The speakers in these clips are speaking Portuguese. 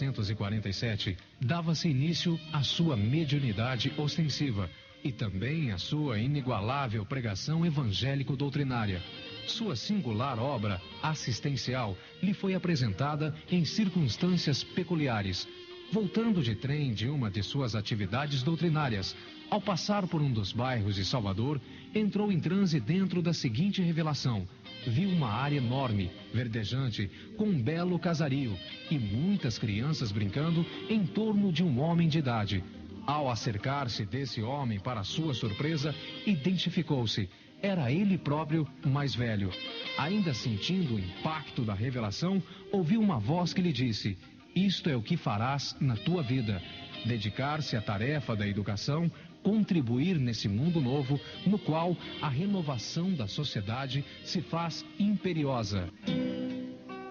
1947, dava-se início à sua mediunidade ostensiva e também à sua inigualável pregação evangélico-doutrinária. Sua singular obra assistencial lhe foi apresentada em circunstâncias peculiares. Voltando de trem de uma de suas atividades doutrinárias, ao passar por um dos bairros de Salvador, entrou em transe dentro da seguinte revelação: viu uma área enorme, verdejante, com um belo casario e muitas crianças brincando em torno de um homem de idade. Ao acercar-se desse homem, para sua surpresa, identificou-se. Era ele próprio, mais velho. Ainda sentindo o impacto da revelação, ouviu uma voz que lhe disse: isto é o que farás na tua vida. Dedicar-se à tarefa da educação, contribuir nesse mundo novo, no qual a renovação da sociedade se faz imperiosa.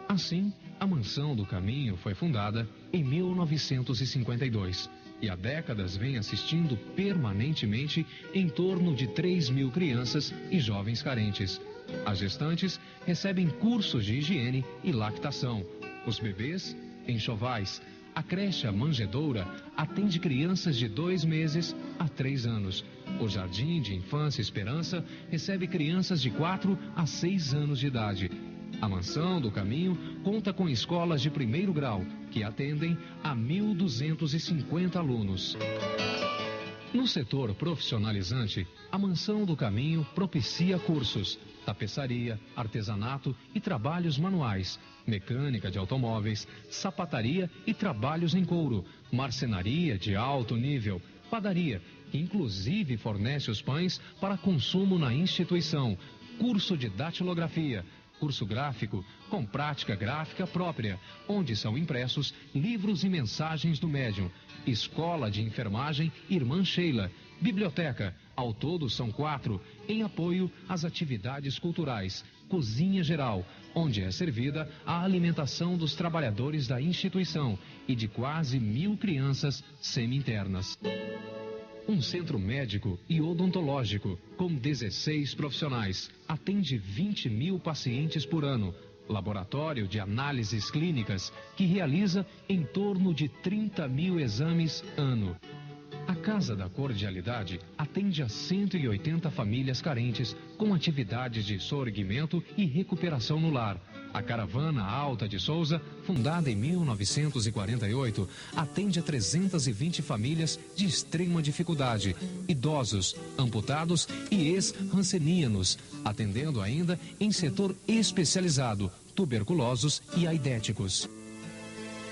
Assim, a Mansão do Caminho foi fundada em 1952 e há décadas vem assistindo permanentemente em torno de 3.000 crianças e jovens carentes. As gestantes recebem cursos de higiene e lactação. Os bebês, enxovais. A creche A Manjedoura atende crianças de 2 meses a 3 anos. O Jardim de Infância Esperança recebe crianças de 4 a 6 anos de idade. A Mansão do Caminho conta com escolas de primeiro grau, que atendem a 1.250 alunos. No setor profissionalizante, a Mansão do Caminho propicia cursos: tapeçaria, artesanato e trabalhos manuais, mecânica de automóveis, sapataria e trabalhos em couro, marcenaria de alto nível, padaria, que inclusive fornece os pães para consumo na instituição, curso de datilografia, curso gráfico com prática gráfica própria, onde são impressos livros e mensagens do médium, escola de enfermagem Irmã Sheila, biblioteca, ao todo são 4, em apoio às atividades culturais, cozinha geral, onde é servida a alimentação dos trabalhadores da instituição e de quase 1.000 crianças semi-internas. Um centro médico e odontológico, com 16 profissionais, atende 20.000 pacientes por ano. Laboratório de análises clínicas, que realiza em torno de 30.000 exames ano. A Casa da Cordialidade atende a 180 famílias carentes com atividades de sorgimento e recuperação no lar. A Caravana Alta de Souza, fundada em 1948, atende a 320 famílias de extrema dificuldade, idosos, amputados e ex-rancenianos, atendendo ainda em setor especializado, tuberculosos e aidéticos.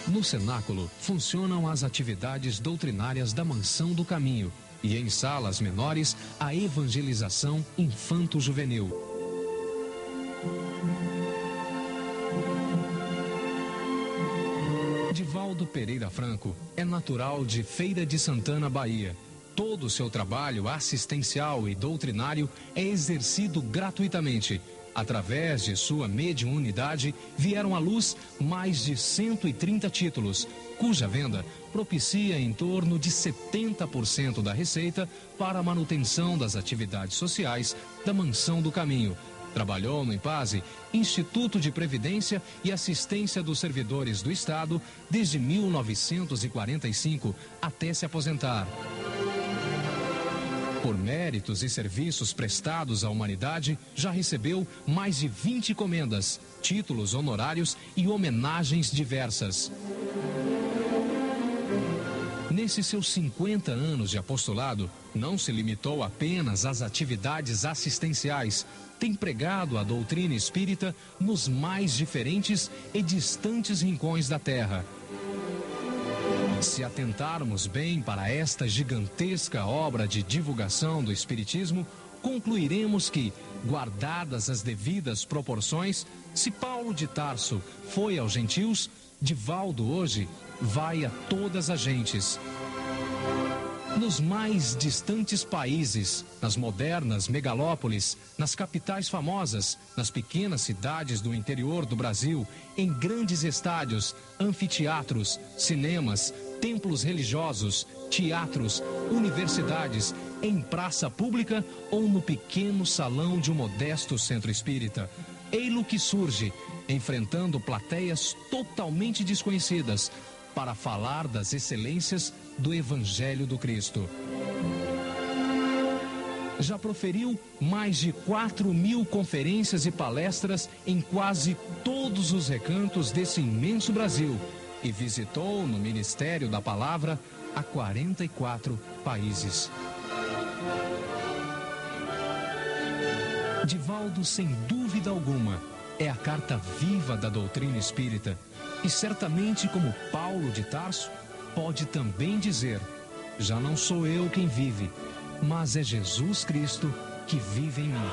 No cenáculo, funcionam as atividades doutrinárias da Mansão do Caminho e em salas menores, a evangelização infanto-juvenil. Divaldo Pereira Franco é natural de Feira de Santana, Bahia. Todo o seu trabalho assistencial e doutrinário é exercido gratuitamente. Através de sua mediunidade, vieram à luz mais de 130 títulos, cuja venda propicia em torno de 70% da receita para a manutenção das atividades sociais da Mansão do Caminho. Trabalhou no IPASE, Instituto de Previdência e Assistência dos Servidores do Estado, desde 1945 até se aposentar. Por méritos e serviços prestados à humanidade, já recebeu mais de 20 comendas, títulos honorários e homenagens diversas. Nesses seus 50 anos de apostolado, não se limitou apenas às atividades assistenciais. Tem pregado a doutrina espírita nos mais diferentes e distantes rincões da terra. Se atentarmos bem para esta gigantesca obra de divulgação do Espiritismo, concluiremos que, guardadas as devidas proporções, se Paulo de Tarso foi aos gentios, Divaldo hoje vai a todas as gentes. Nos mais distantes países, nas modernas megalópolis, nas capitais famosas, nas pequenas cidades do interior do Brasil, em grandes estádios, anfiteatros, cinemas, templos religiosos, teatros, universidades, em praça pública ou no pequeno salão de um modesto centro espírita. Ei-lo que surge, enfrentando plateias totalmente desconhecidas, para falar das excelências do Evangelho do Cristo. Já proferiu mais de 4.000 conferências e palestras em quase todos os recantos desse imenso Brasil e visitou no Ministério da Palavra a 44 países. Divaldo, sem dúvida alguma, é a carta viva da doutrina espírita e certamente, como Paulo de Tarso, pode também dizer: já não sou eu quem vive, mas é Jesus Cristo que vive em mim.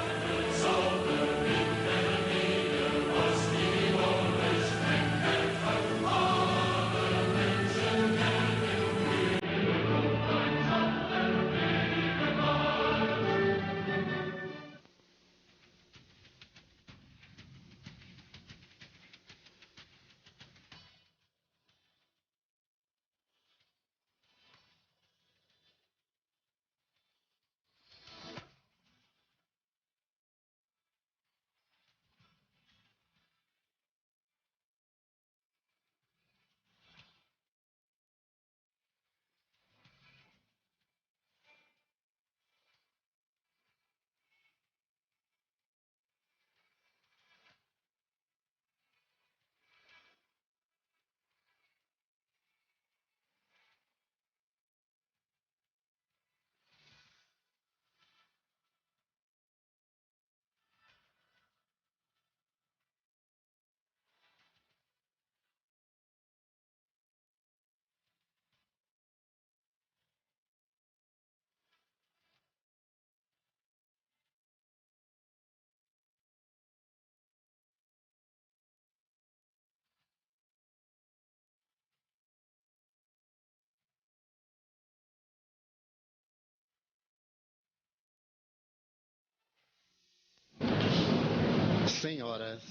Senhoras,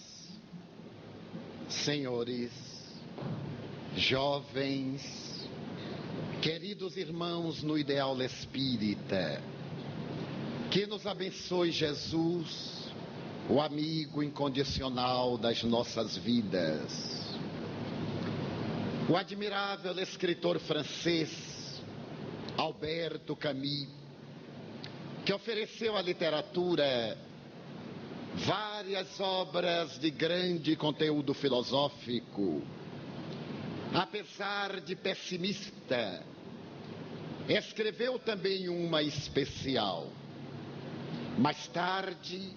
senhores, jovens, queridos irmãos no ideal espírita, que nos abençoe Jesus, o amigo incondicional das nossas vidas. O admirável escritor francês Alberto Camus, que ofereceu à literatura várias obras de grande conteúdo filosófico, apesar de pessimista, escreveu também uma especial. Mais tarde,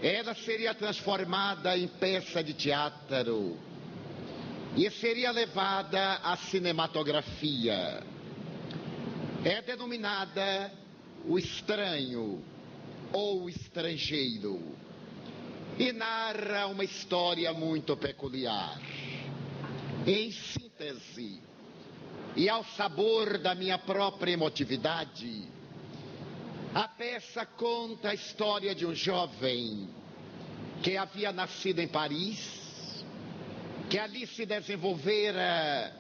ela seria transformada em peça de teatro e seria levada à cinematografia. É denominada O Estranho ou Estrangeiro, e narra uma história muito peculiar. Em síntese, e ao sabor da minha própria emotividade, a peça conta a história de um jovem que havia nascido em Paris, que ali se desenvolvera,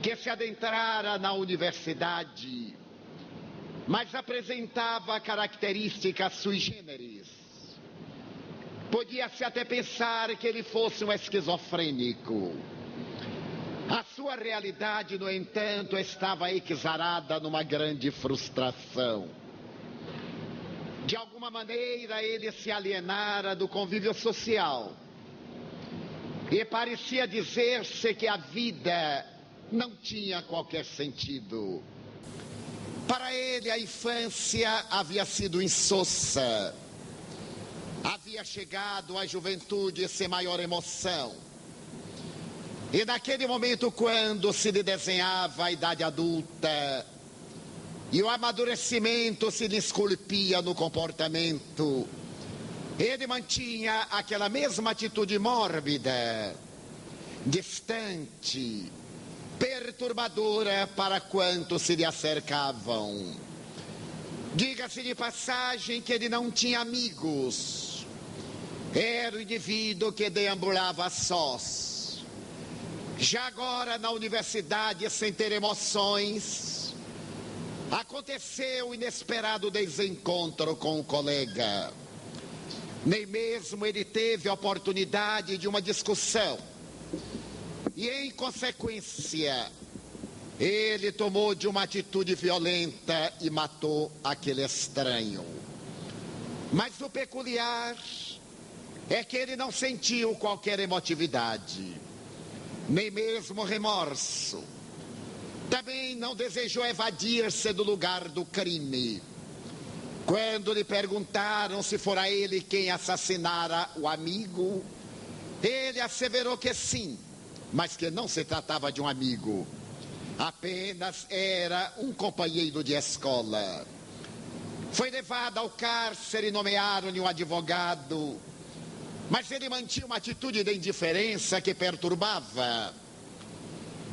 que se adentrara na universidade, mas apresentava características sui generis. Podia-se até pensar que ele fosse um esquizofrênico. A sua realidade, no entanto, estava exarada numa grande frustração. De alguma maneira, ele se alienara do convívio social e parecia dizer-se que a vida não tinha qualquer sentido. Para ele, a infância havia sido insossa. Havia chegado à juventude sem maior emoção. E naquele momento, quando se lhe desenhava a idade adulta e o amadurecimento se lhe esculpia no comportamento, ele mantinha aquela mesma atitude mórbida, distante, perturbadora para quantos se lhe acercavam. Diga-se de passagem que ele não tinha amigos. Era o indivíduo que deambulava a sós. Já agora na universidade, sem ter emoções, aconteceu o inesperado desencontro com o colega. Nem mesmo ele teve a oportunidade de uma discussão. E, em consequência, ele tomou de uma atitude violenta e matou aquele estranho. Mas o peculiar é que ele não sentiu qualquer emotividade, nem mesmo remorso. Também não desejou evadir-se do lugar do crime. Quando lhe perguntaram se fora ele quem assassinara o amigo, ele asseverou que sim, mas que não se tratava de um amigo. Apenas era um companheiro de escola. Foi levado ao cárcere e nomearam-lhe um advogado, mas ele mantinha uma atitude de indiferença que perturbava.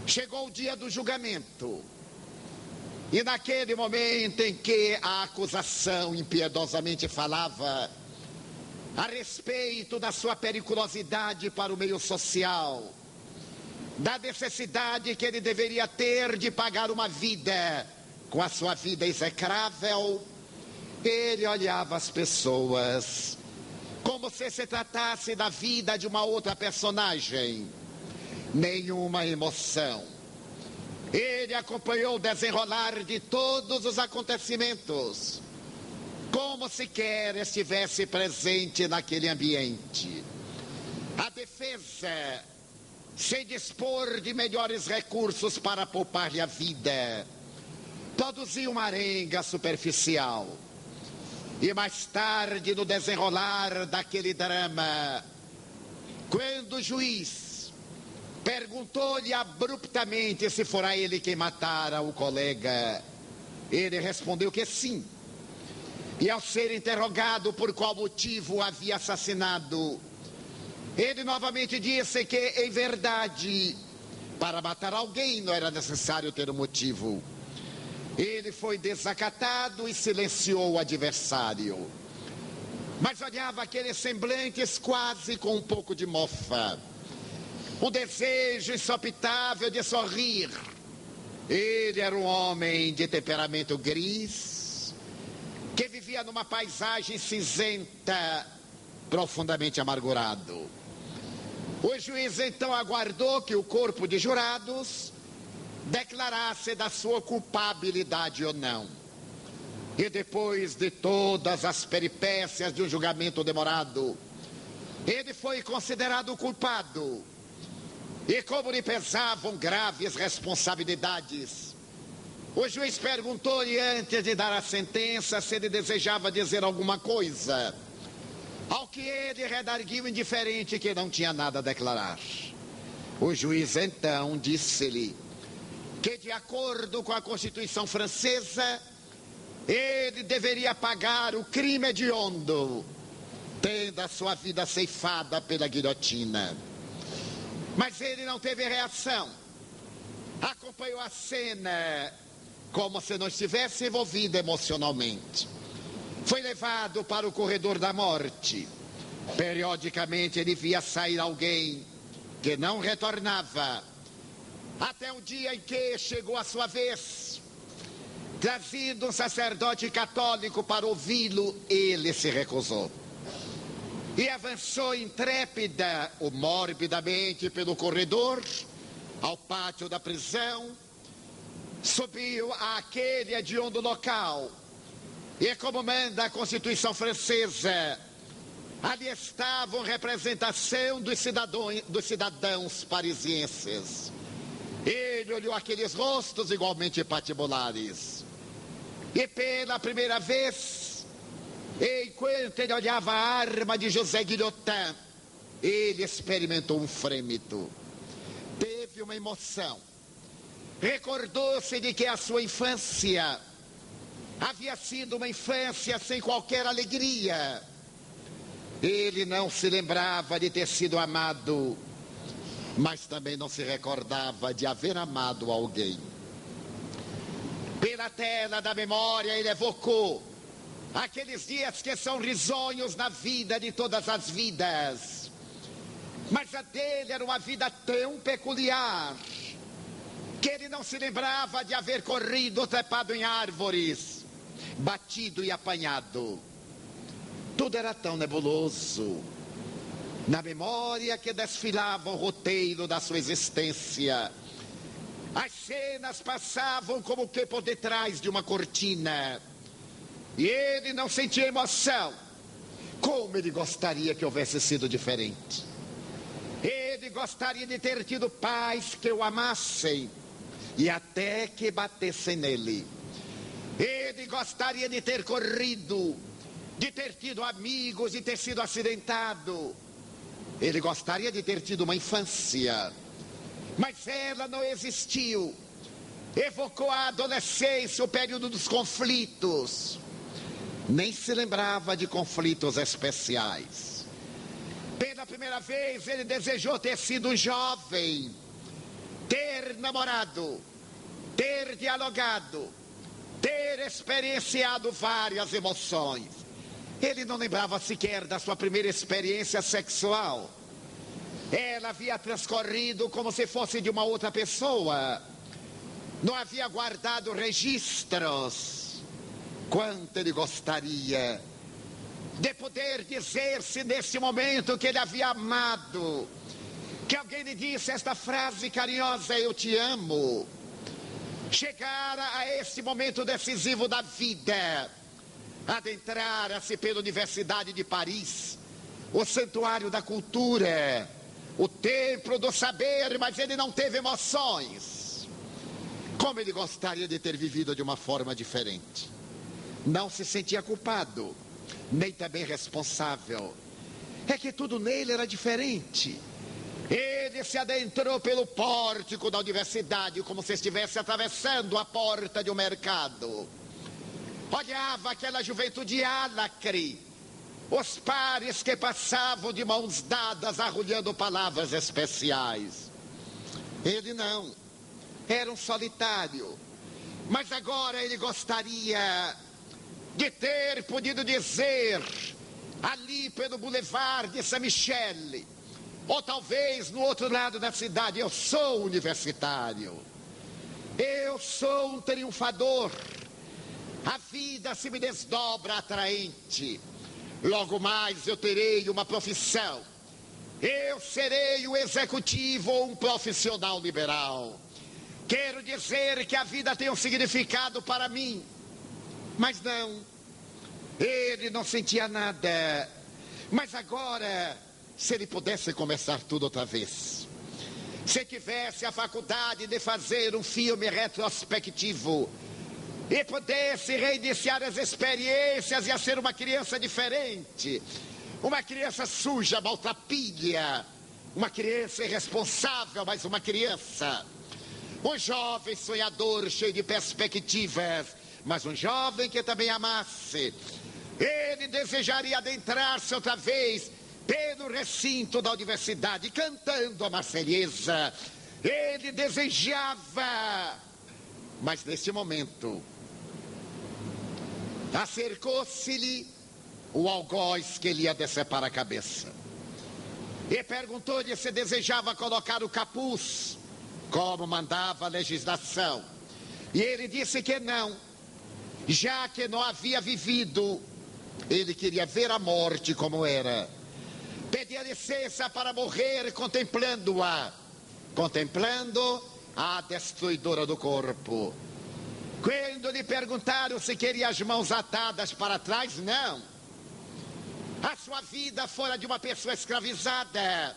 Chegou o dia do julgamento, e naquele momento em que a acusação impiedosamente falava a respeito da sua periculosidade para o meio social, da necessidade que ele deveria ter de pagar uma vida com a sua vida execrável, ele olhava as pessoas como se tratasse da vida de uma outra personagem. Nenhuma emoção. Ele acompanhou o desenrolar de todos os acontecimentos, como sequer estivesse presente naquele ambiente. A defesa, sem dispor de melhores recursos para poupar-lhe a vida, produziu uma arenga superficial. E mais tarde, no desenrolar daquele drama, quando o juiz perguntou-lhe abruptamente se fora ele quem matara o colega, ele respondeu que sim. E ao ser interrogado por qual motivo o havia assassinado, ele novamente disse que, em verdade, para matar alguém não era necessário ter um motivo. Ele foi desacatado e silenciou o adversário. Mas olhava aqueles semblantes quase com um pouco de mofa. Um desejo insopitável de sorrir. Ele era um homem de temperamento gris, que vivia numa paisagem cinzenta, profundamente amargurado. O juiz então aguardou que o corpo de jurados declarasse da sua culpabilidade ou não. E depois de todas as peripécias de um julgamento demorado, ele foi considerado culpado. E como lhe pesavam graves responsabilidades, o juiz perguntou-lhe antes de dar a sentença se ele desejava dizer alguma coisa, ao que ele redarguiu indiferente que não tinha nada a declarar. O juiz então disse-lhe que, de acordo com a Constituição francesa, ele deveria pagar o crime hediondo, tendo a sua vida ceifada pela guilhotina. Mas ele não teve reação. Acompanhou a cena como se não estivesse envolvido emocionalmente. Foi levado para o corredor da morte. Periodicamente ele via sair alguém que não retornava, até o dia em que chegou a sua vez. Trazido um sacerdote católico para ouvi-lo, ele se recusou. E avançou intrépida ou morbidamente pelo corredor, ao pátio da prisão, subiu àquele hediondo local. E como manda a Constituição francesa, ali estavam representação dos cidadãos parisienses. Ele olhou aqueles rostos igualmente patibulares. E pela primeira vez, enquanto ele olhava a arma de José Guillotin, ele experimentou um frêmito. Teve uma emoção. Recordou-se de que a sua infância havia sido uma infância sem qualquer alegria. Ele não se lembrava de ter sido amado, mas também não se recordava de haver amado alguém. Pela tela da memória ele evocou aqueles dias que são risonhos na vida de todas as vidas. Mas a dele era uma vida tão peculiar que ele não se lembrava de haver corrido trepado em árvores, batido e apanhado. Tudo era tão nebuloso. Na memória que desfilava o roteiro da sua existência, as cenas passavam como que por detrás de uma cortina. E ele não sentia emoção. Como ele gostaria que houvesse sido diferente. Ele gostaria de ter tido pais que o amassem e até que batessem nele. Ele gostaria de ter corrido, de ter tido amigos e ter sido acidentado. Ele gostaria de ter tido uma infância, mas ela não existiu. Evocou a adolescência, o período dos conflitos. Nem se lembrava de conflitos especiais. Pela primeira vez ele desejou ter sido jovem, ter namorado, ter dialogado, ter experienciado várias emoções. Ele não lembrava sequer da sua primeira experiência sexual. Ela havia transcorrido como se fosse de uma outra pessoa. Não havia guardado registros. Quanto ele gostaria de poder dizer-se nesse momento que ele havia amado. Que alguém lhe disse esta frase carinhosa: eu te amo. Chegara a esse momento decisivo da vida. Adentrara-se pela Universidade de Paris, o santuário da cultura, o templo do saber, mas ele não teve emoções. Como ele gostaria de ter vivido de uma forma diferente. Não se sentia culpado, nem também responsável. É que tudo nele era diferente. Ele se adentrou pelo pórtico da universidade como se estivesse atravessando a porta de um mercado. Olhava aquela juventude álacre, os pares que passavam de mãos dadas arrulhando palavras especiais. Ele não, era um solitário, mas agora ele gostaria de ter podido dizer ali pelo Boulevard de Saint-Michel, ou talvez no outro lado da cidade: eu sou universitário, eu sou um triunfador. A vida se me desdobra atraente. Logo mais eu terei uma profissão. Eu serei um executivo ou um profissional liberal. Quero dizer que a vida tem um significado para mim. Mas não, ele não sentia nada. Mas agora, se ele pudesse começar tudo outra vez, se tivesse a faculdade de fazer um filme retrospectivo e pudesse reiniciar as experiências e a ser uma criança diferente, uma criança suja, maltrapilha, uma criança irresponsável, mas uma criança, um jovem sonhador cheio de perspectivas, mas um jovem que também amasse. Ele desejaria adentrar-se outra vez pelo recinto da universidade, cantando a Marselhesa. Ele desejava, mas neste momento acercou-se-lhe o algoz que lhe ia decepar a cabeça e perguntou-lhe se desejava colocar o capuz, como mandava a legislação. E ele disse que não, já que não havia vivido. Ele queria ver a morte como era. Pedia licença para morrer contemplando-a, contemplando a destruidora do corpo. Quando lhe perguntaram se queria as mãos atadas para trás, não. A sua vida fora de uma pessoa escravizada.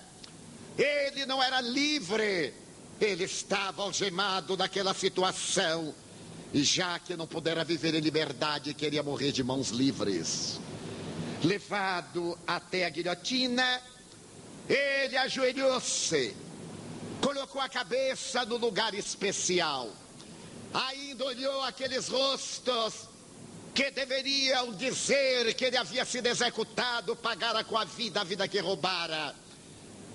Ele não era livre. Ele estava algemado daquela situação. E já que não pudera viver em liberdade, queria morrer de mãos livres. Levado até a guilhotina, ele ajoelhou-se, colocou a cabeça no lugar especial. Ainda olhou aqueles rostos que deveriam dizer que ele havia sido executado, pagara com a vida que roubara.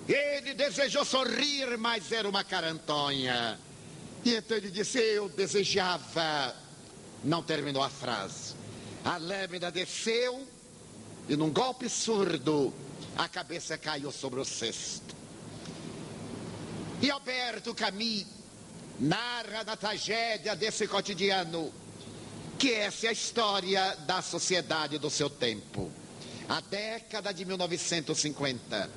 Ele desejou sorrir, mas era uma carantonha. E então ele disse: eu desejava. Não terminou a frase. A lâmina desceu e num golpe surdo a cabeça caiu sobre o cesto. E Alberto Camus narra na tragédia desse cotidiano que essa é a história da sociedade do seu tempo. A década de 1950.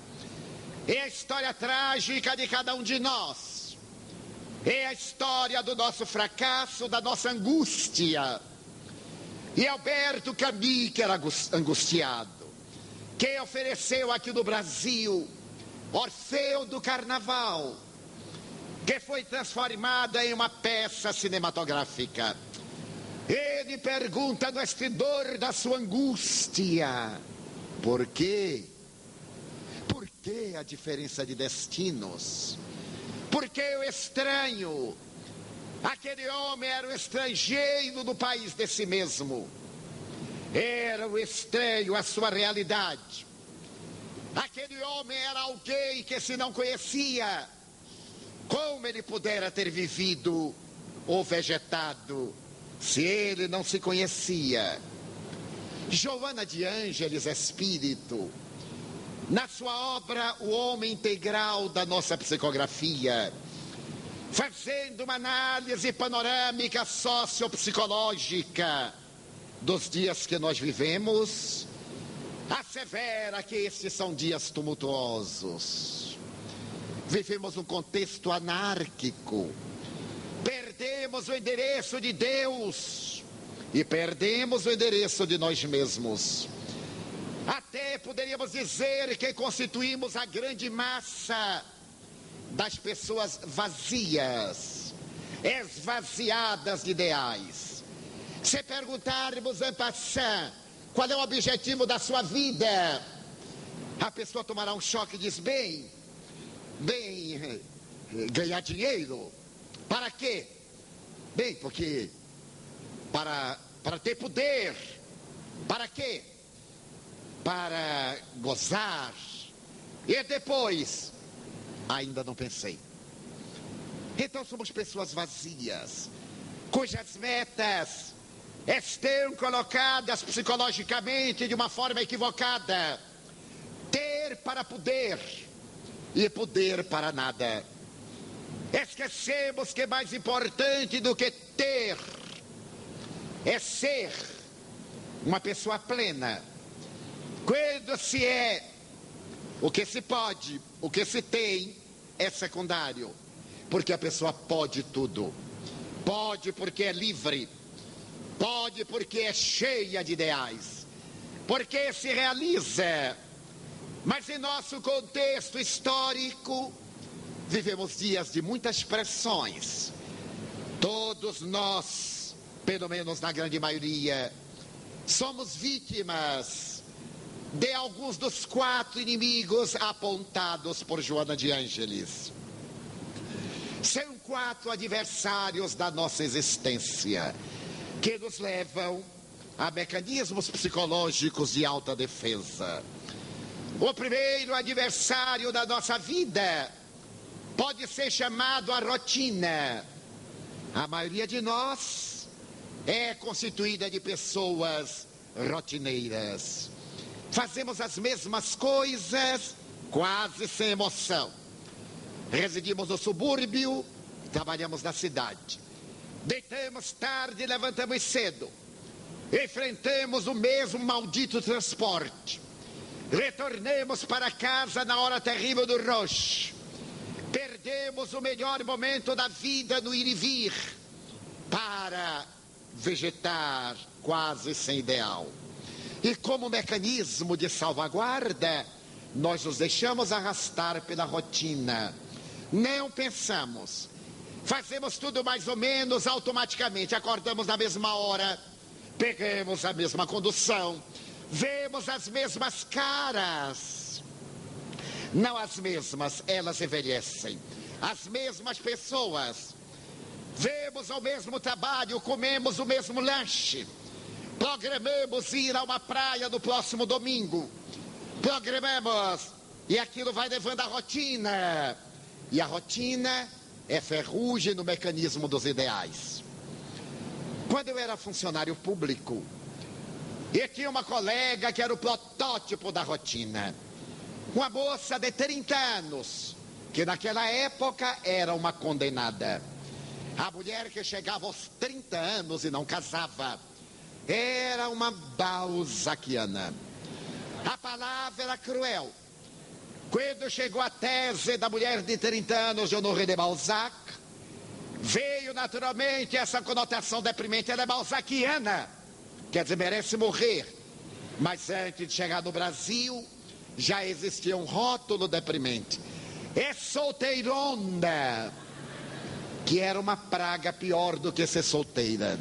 É a história trágica de cada um de nós. É a história do nosso fracasso, da nossa angústia. E Alberto Camus, que era angustiado, que ofereceu aqui no Brasil Orfeu do Carnaval, que foi transformada em uma peça cinematográfica. Ele pergunta no estridor da sua angústia: por quê? Por que a diferença de destinos? Por que o estranho? Aquele homem era o estrangeiro no país de si mesmo. Era o estranho à sua realidade. Aquele homem era alguém que se não conhecia. Como ele pudera ter vivido ou vegetado se ele não se conhecia? Joana de Ângeles, espírito, na sua obra O Homem Integral da Nossa Psicografia, fazendo uma análise panorâmica sociopsicológica dos dias que nós vivemos, assevera que estes são dias tumultuosos. Vivemos um contexto anárquico. Perdemos o endereço de Deus e perdemos o endereço de nós mesmos. Até poderíamos dizer que constituímos a grande massa das pessoas vazias, esvaziadas de ideais. Se perguntarmos en passant qual é o objetivo da sua vida, a pessoa tomará um choque e diz: bem, ganhar dinheiro. Para quê? Bem, porque para ter poder. Para quê? Para gozar. E depois, ainda não pensei. Então somos pessoas vazias, cujas metas estão colocadas psicologicamente de uma forma equivocada. Ter para poder e poder para nada. Esquecemos que mais importante do que ter é ser uma pessoa plena. Quando se é, o que se pode, o que se tem é secundário, porque a pessoa pode tudo. Pode porque é livre, pode porque é cheia de ideais, porque se realiza. Mas em nosso contexto histórico, vivemos dias de muitas pressões. Todos nós, pelo menos na grande maioria, somos vítimas de alguns dos 4 inimigos apontados por Joana de Ângeles. São 4 adversários da nossa existência, que nos levam a mecanismos psicológicos de autodefesa. O primeiro adversário da nossa vida pode ser chamado a rotina. A maioria de nós é constituída de pessoas rotineiras. Fazemos as mesmas coisas, quase sem emoção. Residimos no subúrbio, trabalhamos na cidade. Deitamos tarde e levantamos cedo. Enfrentamos o mesmo maldito transporte. Retornamos para casa na hora terrível do rush. Perdemos o melhor momento da vida no ir e vir para vegetar quase sem ideal. E como mecanismo de salvaguarda, nós nos deixamos arrastar pela rotina. Não pensamos. Fazemos tudo mais ou menos automaticamente. Acordamos na mesma hora, pegamos a mesma condução, vemos as mesmas caras. Não as mesmas, elas envelhecem. As mesmas pessoas. Vemos o mesmo trabalho, comemos o mesmo lanche. Programamos ir a uma praia no próximo domingo. Programamos, e aquilo vai levando a rotina. E a rotina é ferrugem no mecanismo dos ideais. Quando eu era funcionário público, e tinha uma colega que era o protótipo da rotina. Uma moça de 30 anos, que naquela época era uma condenada. A mulher que chegava aos 30 anos e não casava era uma balzaquiana. A palavra era cruel. Quando chegou a tese da mulher de 30 anos de Honoré de Balzac, veio naturalmente essa conotação deprimente. Ela é balzaquiana, quer dizer, merece morrer. Mas antes de chegar no Brasil, já existia um rótulo deprimente. É solteirona, que era uma praga pior do que ser solteira.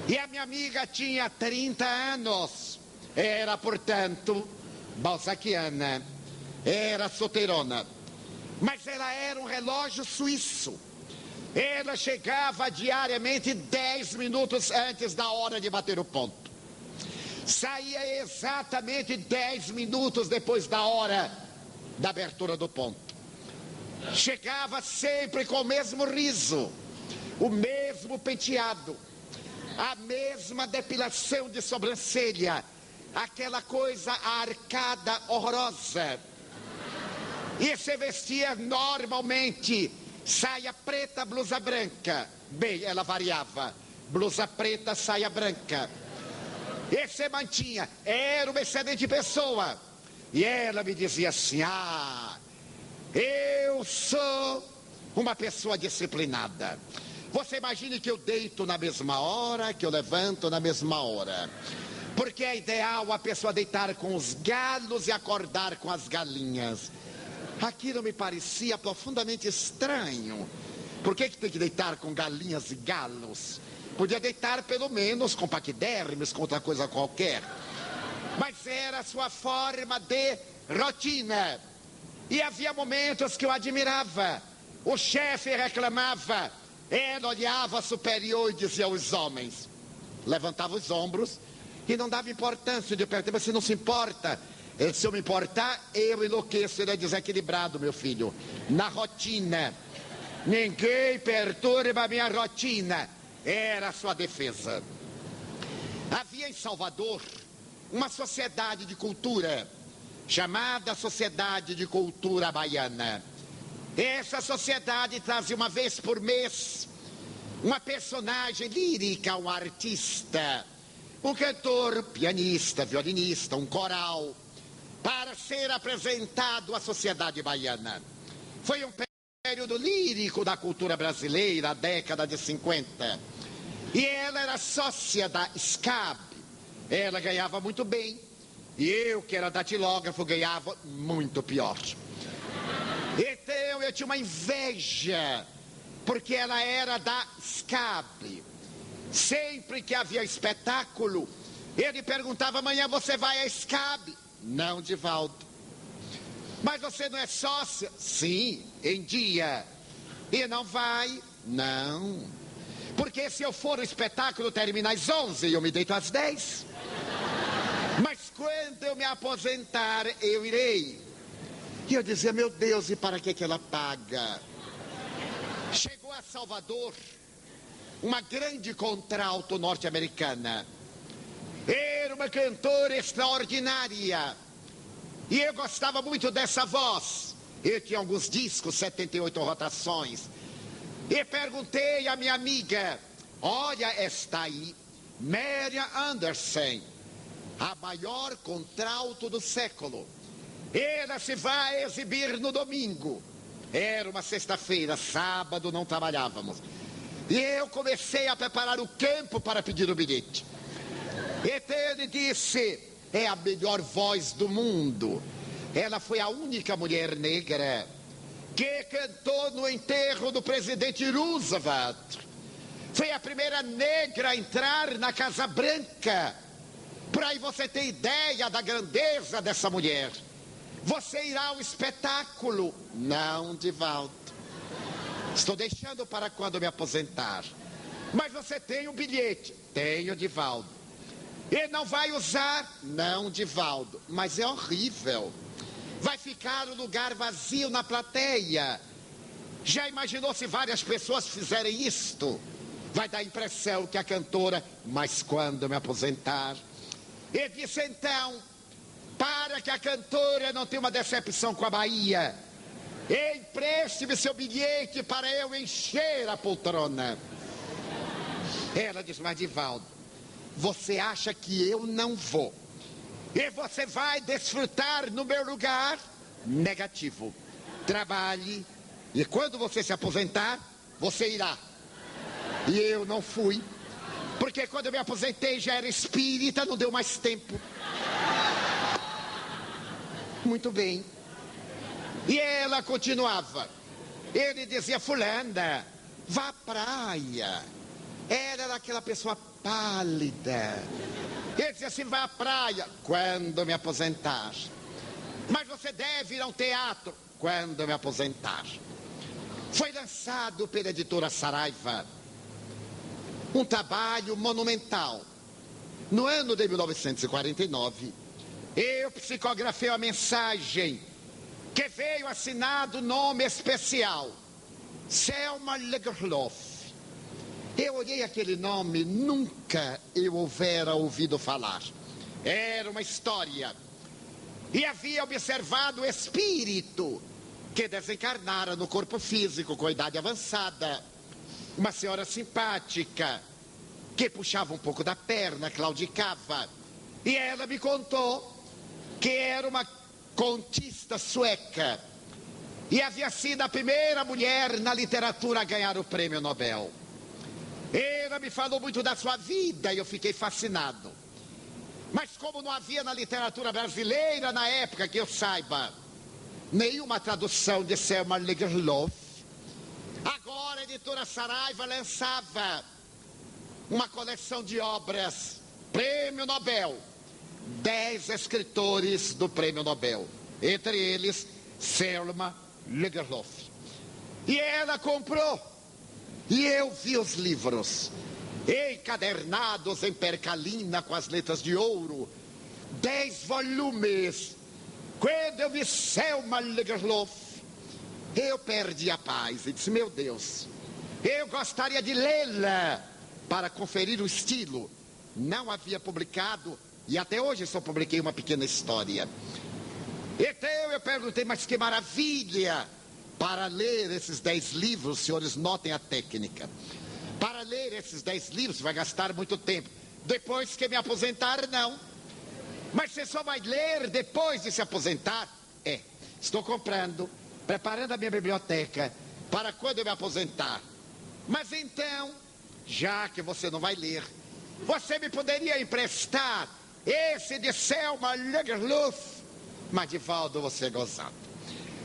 E a minha amiga tinha 30 anos, era, portanto, balzaquiana, era solteirona. Mas ela era um relógio suíço. Ela chegava diariamente 10 minutos antes da hora de bater o ponto. Saía exatamente 10 minutos depois da hora da abertura do ponto. Chegava sempre com o mesmo riso, o mesmo penteado, a mesma depilação de sobrancelha, aquela coisa arcada horrorosa. E se vestia normalmente, saia preta, blusa branca. Bem, ela variava, blusa preta, saia branca. E se mantinha, era uma excelente pessoa. E ela me dizia assim: eu sou uma pessoa disciplinada. Você imagine que eu deito na mesma hora, que eu levanto na mesma hora. Porque é ideal a pessoa deitar com os galos e acordar com as galinhas. Aquilo me parecia profundamente estranho. Por que tem que deitar com galinhas e galos? Podia deitar pelo menos com paquidermes, com outra coisa qualquer. Mas era a sua forma de rotina. E havia momentos que eu admirava. O chefe reclamava, ela olhava superior e dizia aos homens. Levantava os ombros e não dava importância. Eu perguntava: você não se importa? Ele, se eu me importar, eu enlouqueço. Ele é desequilibrado, meu filho. Na rotina. Ninguém perturba a minha rotina. Era a sua defesa. Havia em Salvador uma sociedade de cultura chamada Sociedade de Cultura Baiana. Essa sociedade trazia uma vez por mês uma personagem lírica, um artista, um cantor, pianista, violinista, um coral, para ser apresentado à sociedade baiana. Foi um período lírico da cultura brasileira, a década de 50. E ela era sócia da SCAB. Ela ganhava muito bem. E eu, que era datilógrafo, ganhava muito pior. Então eu tinha uma inveja, porque ela era da SCAB. Sempre que havia espetáculo, ele perguntava: amanhã você vai à SCAB? Não, Divaldo. Mas você não é sócia? Sim, em dia. E não vai? Não. Porque se eu for, o espetáculo termina às 11 e eu me deito às 10. Mas quando eu me aposentar, eu irei. E eu dizia: meu Deus, e para que ela paga? Chegou a Salvador uma grande contralto norte-americana. Era uma cantora extraordinária. E eu gostava muito dessa voz. Eu tinha alguns discos, 78 rotações. E perguntei à minha amiga: olha esta aí, Marian Anderson, a maior contralto do século. Ela se vai exibir no domingo. Era uma sexta-feira, sábado não trabalhávamos. E eu comecei a preparar o campo para pedir o bilhete. Então ele disse: é a melhor voz do mundo. Ela foi a única mulher negra que cantou no enterro do presidente Roosevelt. Foi a primeira negra a entrar na Casa Branca. Por aí você tem ideia da grandeza dessa mulher. Você irá ao espetáculo? Não, Divaldo. Estou deixando para quando me aposentar. Mas você tem um bilhete? Tenho, Divaldo. E não vai usar? Não, Divaldo. Mas é horrível. Vai ficar o lugar vazio na plateia. Já imaginou se várias pessoas fizerem isto? Vai dar a impressão que a cantora... Mas quando eu me aposentar... E disse então... Para que a cantora não tenha uma decepção com a Bahia, empreste-me seu bilhete para eu encher a poltrona. Ela disse: mas Divaldo, você acha que eu não vou? E você vai desfrutar no meu lugar? negativo. Trabalhe e quando você se aposentar, você irá. E eu não fui, porque quando eu me aposentei já era espírita, não deu mais tempo. Muito bem. E ela continuava. Ele dizia, fulana, vá à praia. Ela era aquela pessoa pálida. Ele dizia assim, vá à praia, quando eu me aposentar. Mas você deve ir ao teatro, quando eu me aposentar. Foi lançado pela editora Saraiva um trabalho monumental. No ano de 1949, eu psicografei a mensagem que veio assinado nome especial, Selma Lagerlöf. Eu olhei aquele nome, nunca eu houvera ouvido falar. Era uma história. E havia observado o espírito que desencarnara no corpo físico com idade avançada. Uma senhora simpática, que puxava um pouco da perna, claudicava. E ela me contou que era uma contista sueca. E havia sido a primeira mulher na literatura a ganhar o prêmio Nobel. Ela me falou muito da sua vida e eu fiquei fascinado. Mas como não havia na literatura brasileira, na época que eu saiba, nenhuma tradução de Selma Lagerlöf, agora a editora Saraiva lançava uma coleção de obras, Prêmio Nobel, 10 escritores do Prêmio Nobel, entre eles Selma Lagerlöf. E ela comprou, e eu vi os livros, encadernados em percalina com as letras de ouro, 10 volumes. Quando eu vi Selma Lagerlöf, eu perdi a paz e disse, meu Deus, eu gostaria de lê-la para conferir o estilo. Não havia publicado, e até hoje só publiquei uma pequena história. Então eu perguntei, mas que maravilha! Para ler esses 10 livros, senhores, notem a técnica. Para ler esses 10 livros vai gastar muito tempo. Depois que me aposentar, não. Mas você só vai ler depois de se aposentar? Estou comprando, preparando a minha biblioteca para quando eu me aposentar. Mas então, já que você não vai ler, você me poderia emprestar esse de Selma Lagerlöf? Mas, Divaldo, você é gozado.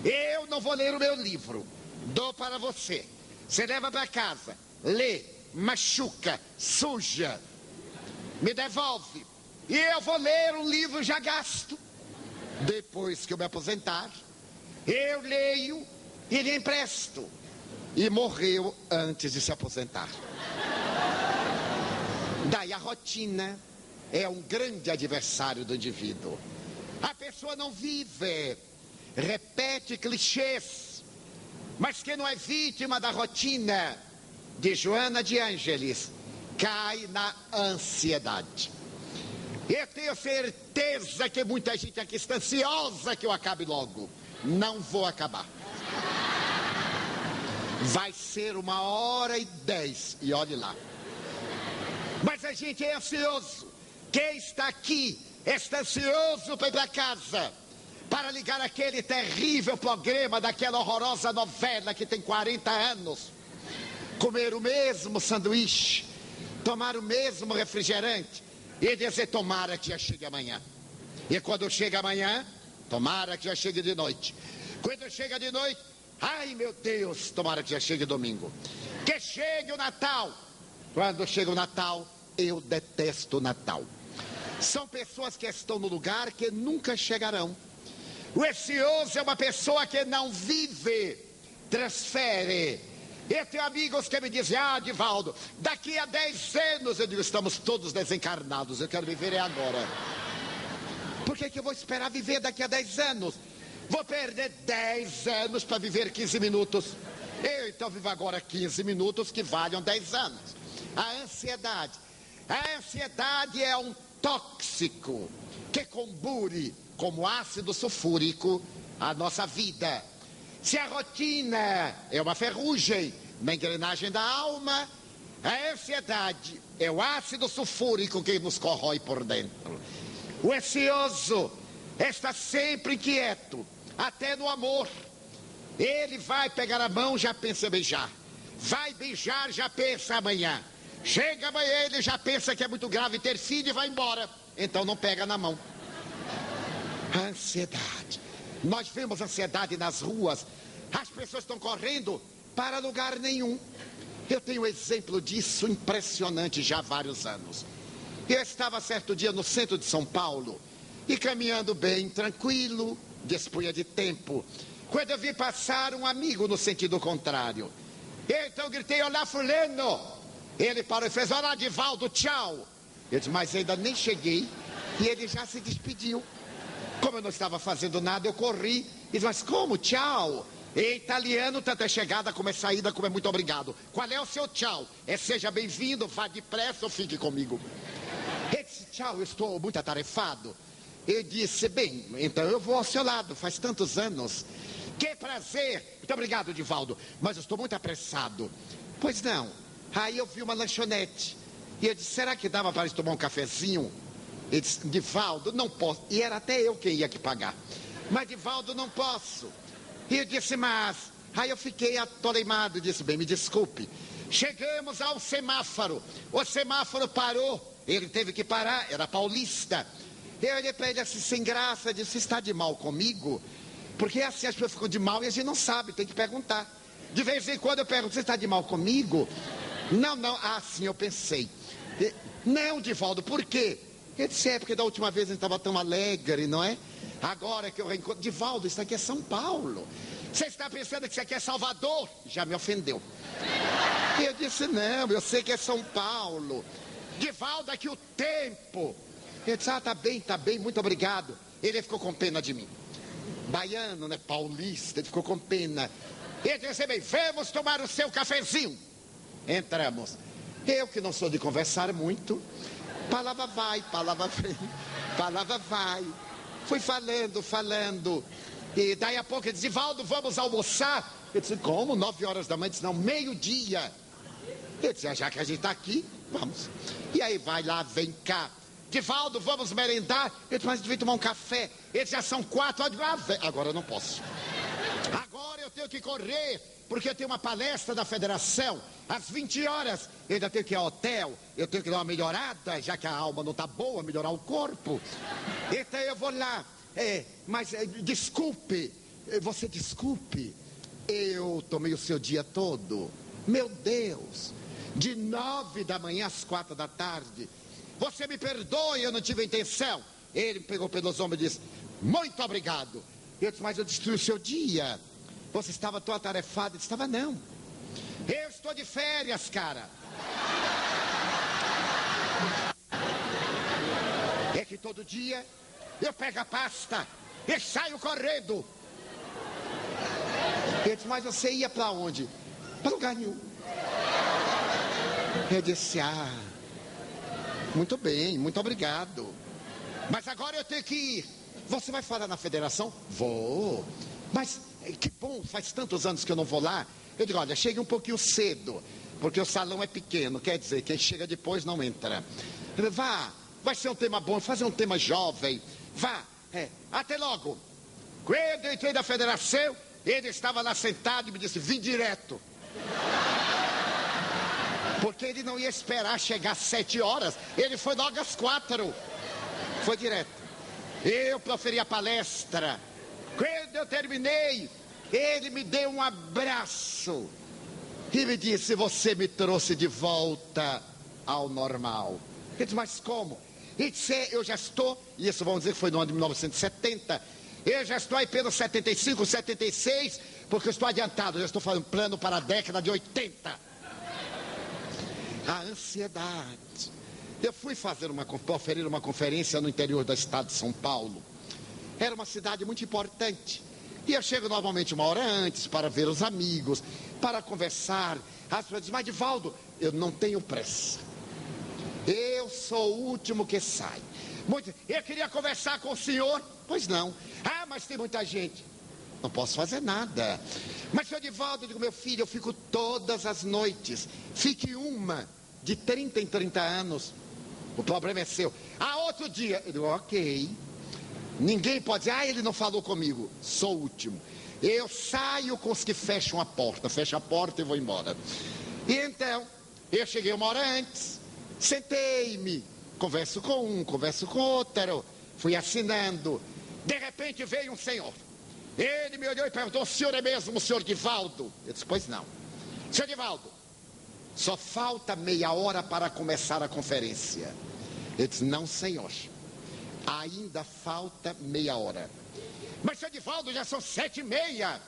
Eu não vou ler o meu livro, dou para você. Você leva para casa, lê, machuca, suja, me devolve. E eu vou ler um livro já gasto. Depois que eu me aposentar, eu leio e lhe empresto. E morreu antes de se aposentar. Daí a rotina é um grande adversário do indivíduo. A pessoa não vive, repete clichês, mas quem não é vítima da rotina de Joana de Ângeles cai na ansiedade. Eu tenho certeza que muita gente aqui está ansiosa que eu acabe logo. Não vou acabar. Vai ser 1h10 e olhe lá. Mas a gente é ansioso. Quem está aqui está ansioso para ir para casa, para ligar aquele terrível programa daquela horrorosa novela que tem 40 anos, comer o mesmo sanduíche, tomar o mesmo refrigerante e dizer, tomara que já chegue amanhã. E quando chega amanhã, tomara que já chegue de noite. Quando chega de noite, ai meu Deus, tomara que já chegue domingo. Que chegue o Natal. Quando chega o Natal, eu detesto o Natal. São pessoas que estão no lugar que nunca chegarão. O ansioso é uma pessoa que não vive, transfere. Eu tenho amigos que me dizem, Divaldo, daqui a 10 anos, eu digo, estamos todos desencarnados, eu quero viver agora. Por que eu vou esperar viver daqui a 10 anos? Vou perder 10 anos para viver 15 minutos. Eu então vivo agora 15 minutos que valham 10 anos. A ansiedade é um tóxico que combure como ácido sulfúrico a nossa vida. Se a rotina é uma ferrugem na engrenagem da alma, a ansiedade é o ácido sulfúrico que nos corrói por dentro. O ansioso está sempre inquieto, até no amor. Ele vai pegar a mão, já pensa em beijar. Vai beijar, já pensa amanhã. Chega amanhã, ele já pensa que é muito grave ter filho e vai embora. Então não pega na mão. A ansiedade. Nós vemos ansiedade nas ruas. As pessoas estão correndo para lugar nenhum. Eu tenho um exemplo disso impressionante já há vários anos. Eu estava certo dia no centro de São Paulo e caminhando bem tranquilo, dispunha de tempo, quando eu vi passar um amigo no sentido contrário. Então eu gritei: olá, fulano. Ele parou e fez: olá, Divaldo, tchau. Eu disse: mas ainda nem cheguei e ele já se despediu. Como eu não estava fazendo nada, eu corri e disse: mas como, tchau? Em italiano, tanto é chegada como é saída, como é muito obrigado. Qual é o seu tchau? É seja bem-vindo, vá depressa ou fique comigo. Ele disse: tchau, eu estou muito atarefado. Eu disse: bem, então eu vou ao seu lado, faz tantos anos. Que prazer. Muito obrigado, Divaldo, mas eu estou muito apressado. Pois não. Aí eu vi uma lanchonete e eu disse: será que dava para tomar um cafezinho? Ele disse: Divaldo, não posso. E era até eu quem ia que pagar. Mas, Divaldo, não posso. E eu disse: mas... Aí eu fiquei atoleimado e disse: bem, me desculpe. Chegamos ao semáforo. O semáforo parou. Ele teve que parar, era paulista. Eu olhei para ele assim, sem graça, disse: você está de mal comigo? Porque assim as pessoas ficam de mal e a gente não sabe, tem que perguntar. De vez em quando eu pergunto: você está de mal comigo? Não, não. Ah, sim, eu pensei. Não, Divaldo, por quê? Ele disse: é porque da última vez a gente estava tão alegre, não é? Agora que eu reencontro... Divaldo, isso aqui é São Paulo. Você está pensando que isso aqui é Salvador? Já me ofendeu. E eu disse: não, eu sei que é São Paulo. Divaldo, aqui o tempo. Ele disse: ah, tá bem, muito obrigado. Ele ficou com pena de mim. Baiano, né, paulista, ele ficou com pena. Ele disse: bem, vamos tomar o seu cafezinho. Entramos. Eu, que não sou de conversar muito, palavra vai, palavra vem, palavra vai. Fui falando. E daí a pouco ele disse: Divaldo, vamos almoçar? Eu disse: como? 9 horas da manhã? Ele disse: não, meio-dia. Eu disse: já que a gente está aqui, vamos. E aí vai lá, vem cá. Divaldo, vamos merendar? Eu disse: mas devia tomar um café. Ele disse: já são 4 horas. Agora eu não posso. Agora eu tenho que correr, porque eu tenho uma palestra da federação às 20 horas. Eu ainda tenho que ir ao hotel, eu tenho que dar uma melhorada, já que a alma não está boa, melhorar o corpo. Então eu vou lá. Mas desculpe, você desculpe, eu tomei o seu dia todo. Meu Deus, de 9 da manhã às 4 da tarde. Você me perdoe, eu não tive a intenção. Ele me pegou pelos ombros e disse: muito obrigado. Eu disse: mas eu destruí o seu dia. Você estava tão atarefado. Ele estava: não. Eu estou de férias, cara. É que todo dia eu pego a pasta e saio correndo. Ele disse: mas você ia para onde? Para lugar nenhum. Eu disse: ah, muito bem, muito obrigado. Mas agora eu tenho que ir. Você vai falar na federação? Vou. Mas que bom, faz tantos anos que eu não vou lá. Eu digo: olha, chegue um pouquinho cedo, porque o salão é pequeno, quer dizer, quem chega depois não entra. Vá, vai ser um tema bom, fazer um tema jovem. Vá, até logo. Quando eu entrei na federação, ele estava lá sentado e me disse: vim direto. Porque ele não ia esperar chegar às 7 horas, ele foi logo às 4. Foi direto. Eu proferi a palestra. Quando eu terminei, ele me deu um abraço e me disse: você me trouxe de volta ao normal. Eu disse: mas como? Ele disse: eu já estou, e isso vamos dizer que foi no ano de 1970, eu já estou aí pelos 75, 76, porque eu estou adiantado, já estou fazendo plano para a década de 80. A ansiedade. Eu fui oferir uma conferência no interior do estado de São Paulo. Era uma cidade muito importante. E eu chego normalmente 1 hora antes para ver os amigos, para conversar. As pessoas dizem: mas Divaldo, eu não tenho pressa. Eu sou o último que sai. Eu queria conversar com o senhor. Pois não. Ah, mas tem muita gente. Não posso fazer nada. Mas, senhor Divaldo, eu digo: meu filho, eu fico todas as noites. Fique uma de 30 em 30 anos. O problema é seu. Ah, outro dia. Eu digo: ok. Ninguém pode dizer, ele não falou comigo. Sou o último. Eu saio com os que fecham a porta. Fecho a porta e vou embora. E então, eu cheguei uma hora antes. Sentei-me. Converso com um, converso com outro. Fui assinando. De repente veio um senhor. Ele me olhou e perguntou, o senhor é mesmo o senhor Divaldo? Eu disse, pois não. Senhor Divaldo, só falta meia hora para começar a conferência. Eu disse, não, senhor. Ainda falta meia hora. Mas, senhor Divaldo, já são 7h30.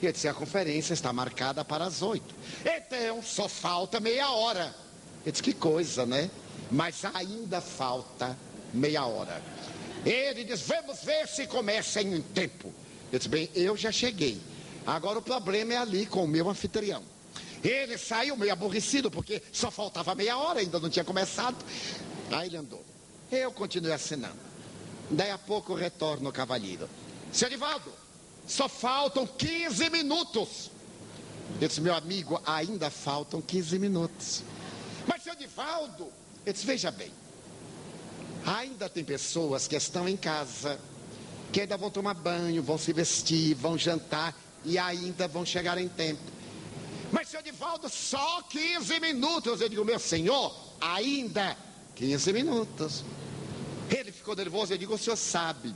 Eu disse, a conferência está marcada para as 8. Então, só falta meia hora. Eu disse, que coisa, né? Mas ainda falta meia hora. Ele diz, vamos ver se começa em um tempo. Eu disse, bem, eu já cheguei. Agora o problema é ali com o meu anfitrião. Ele saiu meio aborrecido, porque só faltava meia hora, ainda não tinha começado. Aí ele andou. Eu continuei assinando. Daí a pouco retorna o cavalheiro. Seu Divaldo, só faltam 15 minutos. Eu disse, meu amigo, ainda faltam 15 minutos. Mas, seu Divaldo, eu disse, veja bem. Ainda tem pessoas que estão em casa, que ainda vão tomar banho, vão se vestir, vão jantar e ainda vão chegar em tempo. Mas, seu Divaldo, só 15 minutos. Eu digo, meu senhor, ainda 15 minutos. Ele ficou nervoso. Eu digo, o senhor sabe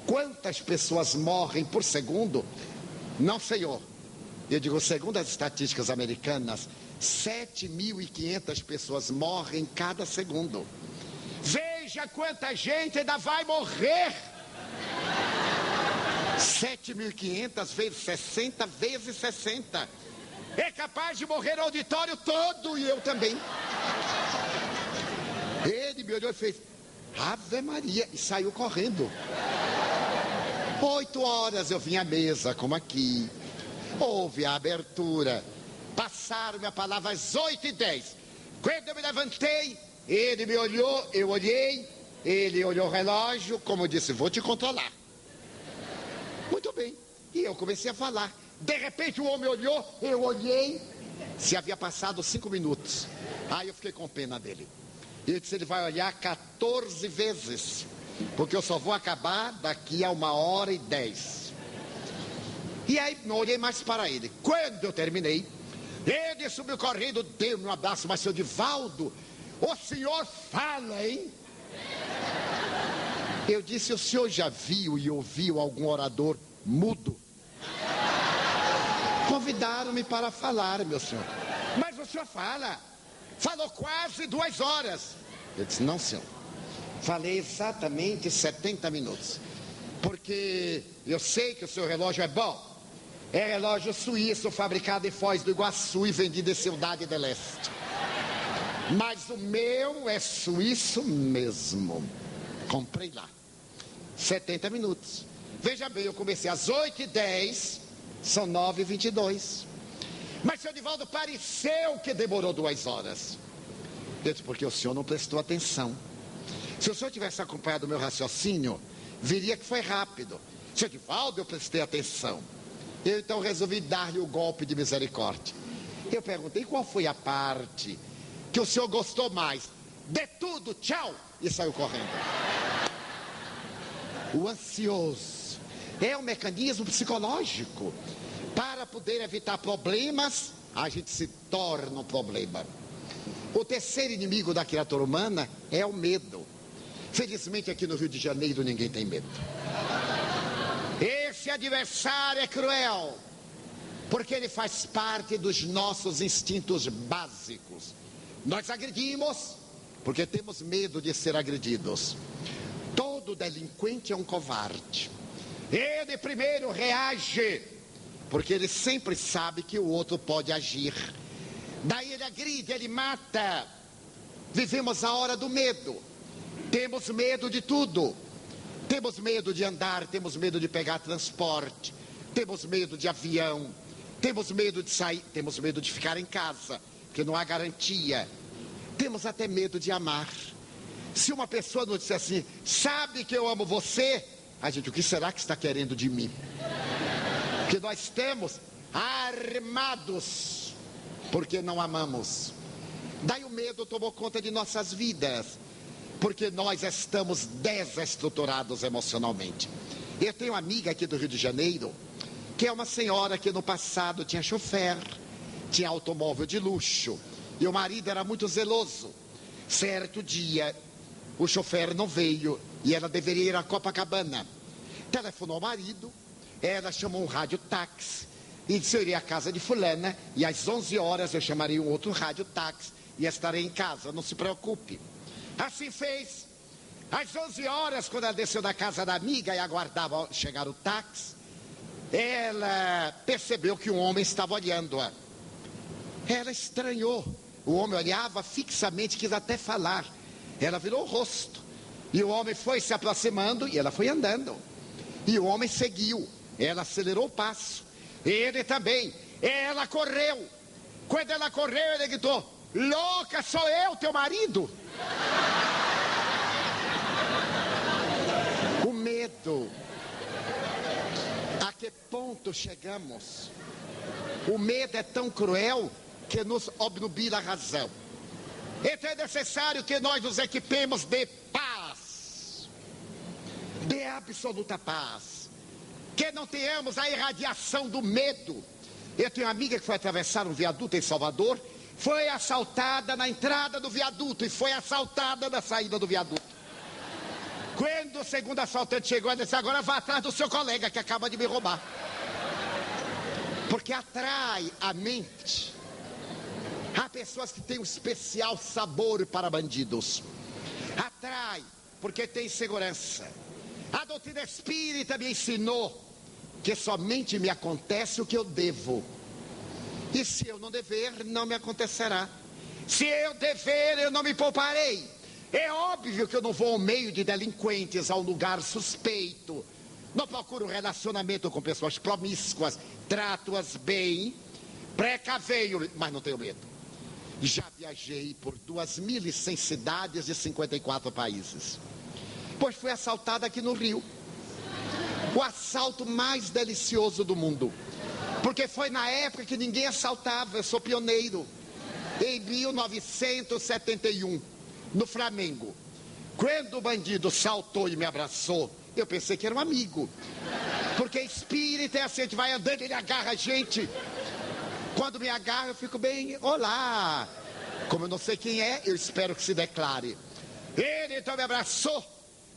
quantas pessoas morrem por segundo? Não, senhor. Eu digo, segundo as estatísticas americanas, 7.500 pessoas morrem cada segundo. Veja quanta gente ainda vai morrer. 7.500 vezes 60 vezes 60. É capaz de morrer o auditório todo e eu também. Ele me olhou e fez, Ave Maria, e saiu correndo. 8 horas eu vim à mesa, como aqui. Houve a abertura. Passaram-me a palavra às 8h10. Quando eu me levantei, ele me olhou, eu olhei. Ele olhou o relógio, como eu disse, vou te controlar. Muito bem. E eu comecei a falar. De repente o homem olhou, eu olhei. Se havia passado 5 minutos. Aí eu fiquei com pena dele. Ele disse, ele vai olhar 14 vezes. Porque eu só vou acabar daqui a 1h10. E aí não olhei mais para ele. Quando eu terminei, ele subiu correndo, deu-me um abraço. Mas, seu Divaldo, o senhor fala, hein? Eu disse, o senhor já viu e ouviu algum orador mudo? Convidaram-me para falar, meu senhor. Mas o senhor fala. Falou quase 2 horas. Eu disse, não, senhor. Falei exatamente 70 minutos. Porque eu sei que o seu relógio é bom. É relógio suíço, fabricado em Foz do Iguaçu e vendido em Cidade del Este. Mas o meu é suíço mesmo. Comprei lá. 70 minutos. Veja bem, eu comecei às 8h10, são 9h22. Mas, seu Divaldo, pareceu que demorou 2 horas. Eu disse, porque o senhor não prestou atenção. Se o senhor tivesse acompanhado o meu raciocínio, viria que foi rápido. Seu Divaldo, eu prestei atenção. Eu então resolvi dar-lhe o golpe de misericórdia. Eu perguntei qual foi a parte que o senhor gostou mais. De tudo, tchau! E saiu correndo. O ansioso é um mecanismo psicológico. Para poder evitar problemas, a gente se torna um problema. O terceiro inimigo da criatura humana é o medo. Felizmente aqui no Rio de Janeiro ninguém tem medo. Esse adversário é cruel, porque ele faz parte dos nossos instintos básicos. Nós agredimos porque temos medo de ser agredidos. Todo delinquente é um covarde. Ele primeiro reage, porque ele sempre sabe que o outro pode agir. Daí ele agride, ele mata. Vivemos a hora do medo. Temos medo de tudo. Temos medo de andar, temos medo de pegar transporte, temos medo de avião, temos medo de sair, temos medo de ficar em casa, porque não há garantia. Temos até medo de amar. Se uma pessoa nos disser assim, sabe que eu amo você, a gente, o que será que está querendo de mim? Porque nós estamos armados, porque não amamos. Daí o medo tomou conta de nossas vidas. porque nós estamos desestruturados emocionalmente. Eu tenho uma amiga aqui do Rio de Janeiro, que é uma senhora que no passado tinha chofer, tinha automóvel de luxo, e o marido era muito zeloso. Certo dia, o chofer não veio e ela deveria ir a Copacabana. Telefonou ao marido, ela chamou um rádio-táxi e disse: eu iria à casa de fulana e às 11 horas eu chamaria um outro rádio-táxi e estarei em casa, não se preocupe. Assim fez. Às 11 horas, quando ela desceu da casa da amiga e aguardava chegar o táxi, ela percebeu que um homem estava olhando-a. Ela estranhou. O homem olhava fixamente, quis até falar. Ela virou o rosto. E o homem foi se aproximando e ela foi andando. E o homem seguiu. Ela acelerou o passo. Ele também. Ela correu. Quando ela correu, ele gritou: louca, sou eu, teu marido? O medo. A que ponto chegamos? O medo é tão cruel que nos obnubila a razão. Então é necessário que nós nos equipemos de paz, de absoluta paz, que não tenhamos a irradiação do medo. Eu tenho uma amiga que foi atravessar um viaduto em Salvador, foi assaltada na entrada do viaduto e foi assaltada na saída do viaduto. Quando o segundo assaltante chegou, ela disse: agora vá atrás do seu colega que acaba de me roubar. Porque atrai a mente. Há pessoas que têm um especial sabor para bandidos. Atrai, porque tem segurança. A doutrina espírita me ensinou que somente me acontece o que eu devo. E se eu não dever, não me acontecerá. Se eu dever, eu não me pouparei. É óbvio que eu não vou ao meio de delinquentes, a um lugar suspeito. Não procuro relacionamento com pessoas promíscuas. Trato-as bem, precaveio, mas não tenho medo. Já viajei por 2.100 cidades de 54 países. Pois fui assaltada aqui no Rio. O assalto mais delicioso do mundo. Porque foi na época que ninguém assaltava, eu sou pioneiro. Em 1971, no Flamengo. Quando o bandido saltou e me abraçou, eu pensei que era um amigo. Porque espírita é assim, a gente vai andando, ele agarra a gente. Quando me agarra, eu fico bem: olá. Como eu não sei quem é, eu espero que se declare. Ele então me abraçou,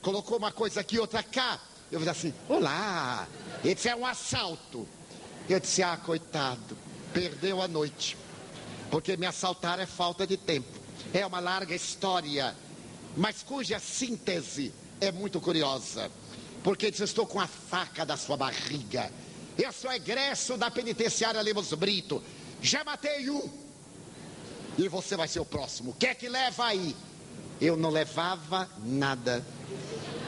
colocou uma coisa aqui, outra cá. Eu fiz assim: olá. Ele disse: é um assalto. Eu disse: ah, coitado, perdeu a noite. Porque me assaltar é falta de tempo. É uma larga história, mas cuja síntese é muito curiosa. Porque ele disse: estou com a faca da sua barriga. Eu sou egresso da penitenciária Lemos Brito. Já matei um. E você vai ser o próximo. O que é que leva aí? Eu não levava nada.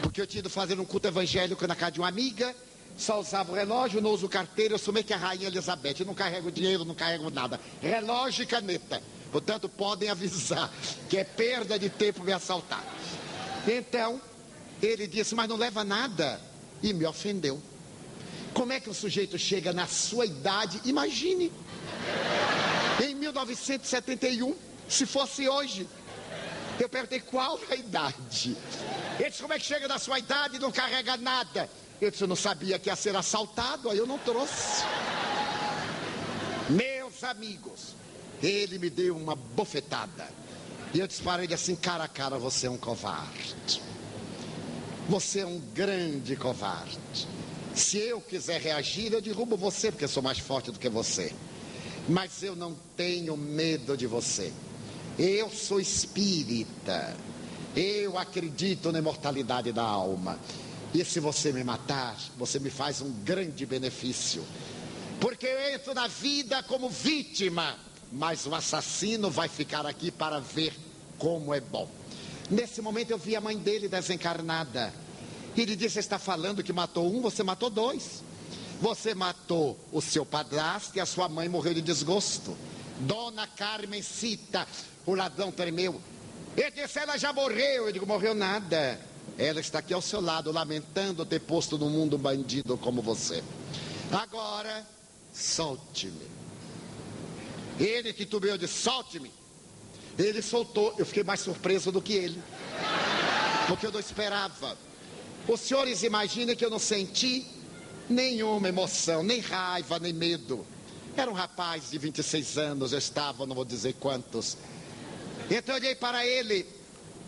Porque eu tinha ido fazer um culto evangélico na casa de uma amiga. Só usava o relógio, não uso carteira. Eu sou meio que a rainha Elizabeth. Eu não carrego dinheiro, não carrego nada. Relógio e caneta. Portanto, podem avisar que é perda de tempo me assaltar. Então, ele disse: mas não leva nada. E me ofendeu. Como é que o sujeito chega na sua idade? Imagine, em 1971, se fosse hoje. Eu perguntei: qual a idade? Ele disse: como é que chega na sua idade e não carrega nada? Eu disse: eu não sabia que ia ser assaltado, aí eu não trouxe. Meus amigos, ele me deu uma bofetada. E eu disse para ele assim, cara a cara: você é um covarde. Você é um grande covarde. Se eu quiser reagir, eu derrubo você, porque eu sou mais forte do que você. Mas eu não tenho medo de você. Eu sou espírita. Eu acredito na imortalidade da alma. E se você me matar, você me faz um grande benefício. Porque eu entro na vida como vítima, mas o assassino vai ficar aqui para ver como é bom. Nesse momento eu vi a mãe dele desencarnada. Ele disse: você está falando que matou um, você matou dois. Você matou o seu padrasto e a sua mãe morreu de desgosto. Dona Carmencita, o ladrão tremeu. Ele disse: ela já morreu. Eu digo: morreu nada. Ela está aqui ao seu lado, lamentando ter posto no mundo um bandido como você. Agora, solte-me. Ele titubeou, disse: solte-me. Ele soltou. Eu fiquei mais surpreso do que ele. porque eu não esperava. Os senhores imaginem que eu não senti nenhuma emoção, nem raiva, nem medo. Era um rapaz de 26 anos, eu estava, não vou dizer quantos. Então eu olhei para ele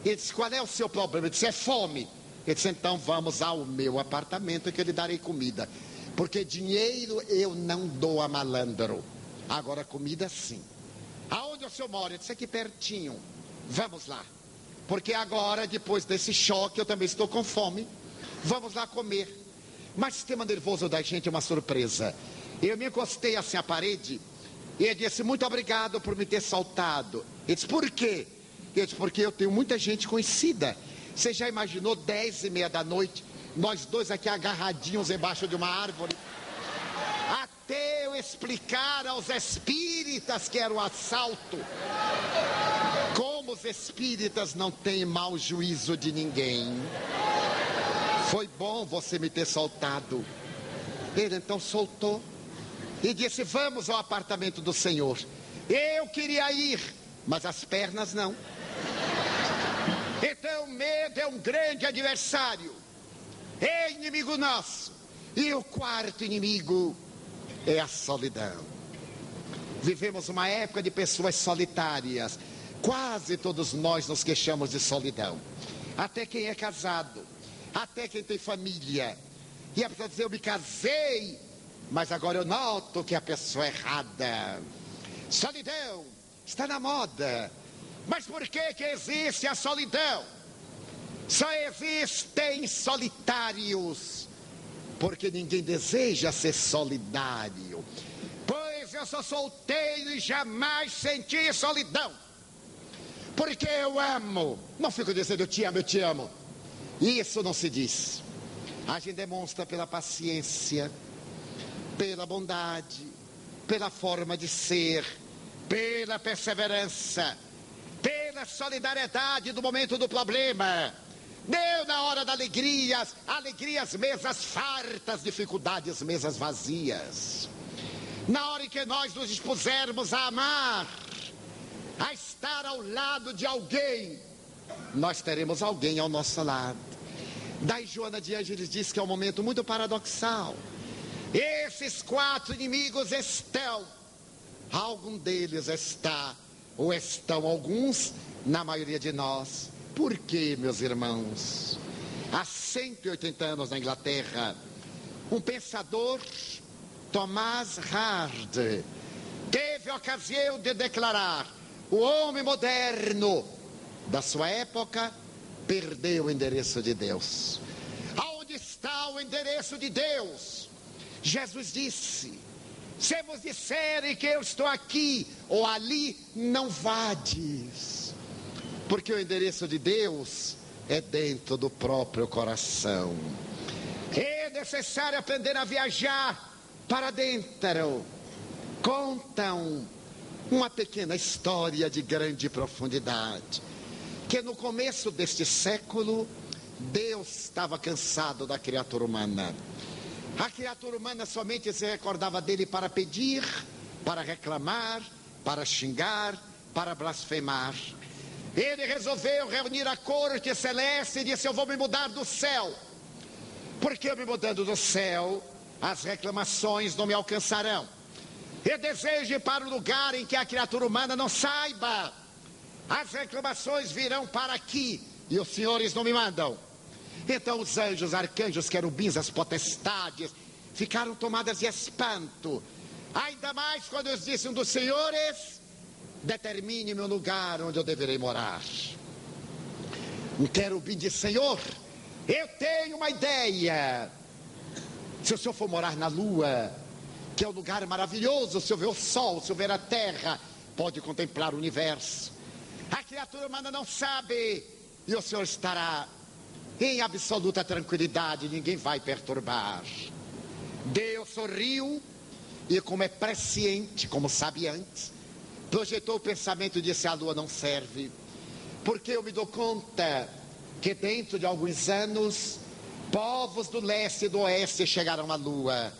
e disse: qual é o seu problema? Ele disse: é fome. Ele disse: então vamos ao meu apartamento que eu lhe darei comida. Porque dinheiro eu não dou a malandro. Agora comida sim. Aonde o senhor mora? Ele disse: aqui pertinho. Vamos lá. Porque agora, depois desse choque, eu também estou com fome. Vamos lá comer. Mas o sistema nervoso da gente é uma surpresa. Eu me encostei assim à parede e ele disse: muito obrigado por me ter soltado. Ele disse: por quê? Eu disse: porque eu tenho muita gente conhecida. Você já imaginou 10h30 da noite, nós dois aqui agarradinhos embaixo de uma árvore, até eu explicar aos espíritas que era o assalto. Como os espíritas não têm mau juízo de ninguém. Foi bom você me ter soltado. Ele então soltou e disse: vamos ao apartamento do senhor. Eu queria ir, mas as pernas não. Então, medo é um grande adversário, é inimigo nosso. E o quarto inimigo é a solidão. Vivemos uma época de pessoas solitárias. Quase todos nós nos queixamos de solidão. Até quem é casado, até quem tem família. E a pessoa diz: eu me casei, mas agora eu noto que a pessoa é errada. Solidão está na moda. Mas por que que existe a solidão? Só existem solitários porque ninguém deseja ser solidário. Pois eu sou solteiro e jamais senti solidão, porque eu amo. Não fico dizendo eu te amo. Isso não se diz. A gente demonstra pela paciência, pela bondade, pela forma de ser, pela perseverança, pela solidariedade do momento do problema. Deu na hora da alegrias mesas fartas, dificuldades mesas vazias. Na hora em que nós nos dispusermos a amar, a estar ao lado de alguém, nós teremos alguém ao nosso lado. Daí Joana de Ângeles diz que é um momento muito paradoxal. Esses quatro inimigos estão, algum deles está, ou estão alguns, na maioria de nós. Por quê, meus irmãos? Há 180 anos na Inglaterra, um pensador, Thomas Hardy, teve a ocasião de declarar: o homem moderno da sua época perdeu o endereço de Deus. Aonde está o endereço de Deus? Jesus disse: se vos disserem que eu estou aqui ou ali, não vades. Porque o endereço de Deus é dentro do próprio coração. É necessário aprender a viajar para dentro. Contam uma pequena história de grande profundidade, que no começo deste século, Deus estava cansado da criatura humana. A criatura humana somente se recordava dele para pedir, para reclamar, para xingar, para blasfemar. Ele resolveu reunir a corte celeste e disse: eu vou me mudar do céu, porque eu me mudando do céu, as reclamações não me alcançarão. Eu desejo ir para o lugar em que a criatura humana não saiba. As reclamações virão para aqui e os senhores não me mandam. Então os anjos, arcanjos, querubins, as potestades ficaram tomadas de espanto. Ainda mais quando eles disseram dos senhores: determine-me o lugar onde eu deverei morar. Um querubim disse: Senhor, eu tenho uma ideia. Se o senhor for morar na lua, que é um lugar maravilhoso, o senhor vê o sol, o senhor vê a terra, pode contemplar o universo. A criatura humana não sabe, e o senhor estará em absoluta tranquilidade, ninguém vai perturbar. Deus sorriu e, como é presciente, como sabe antes, projetou o pensamento e disse: a lua não serve, porque eu me dou conta que dentro de alguns anos povos do leste e do oeste chegarão à lua.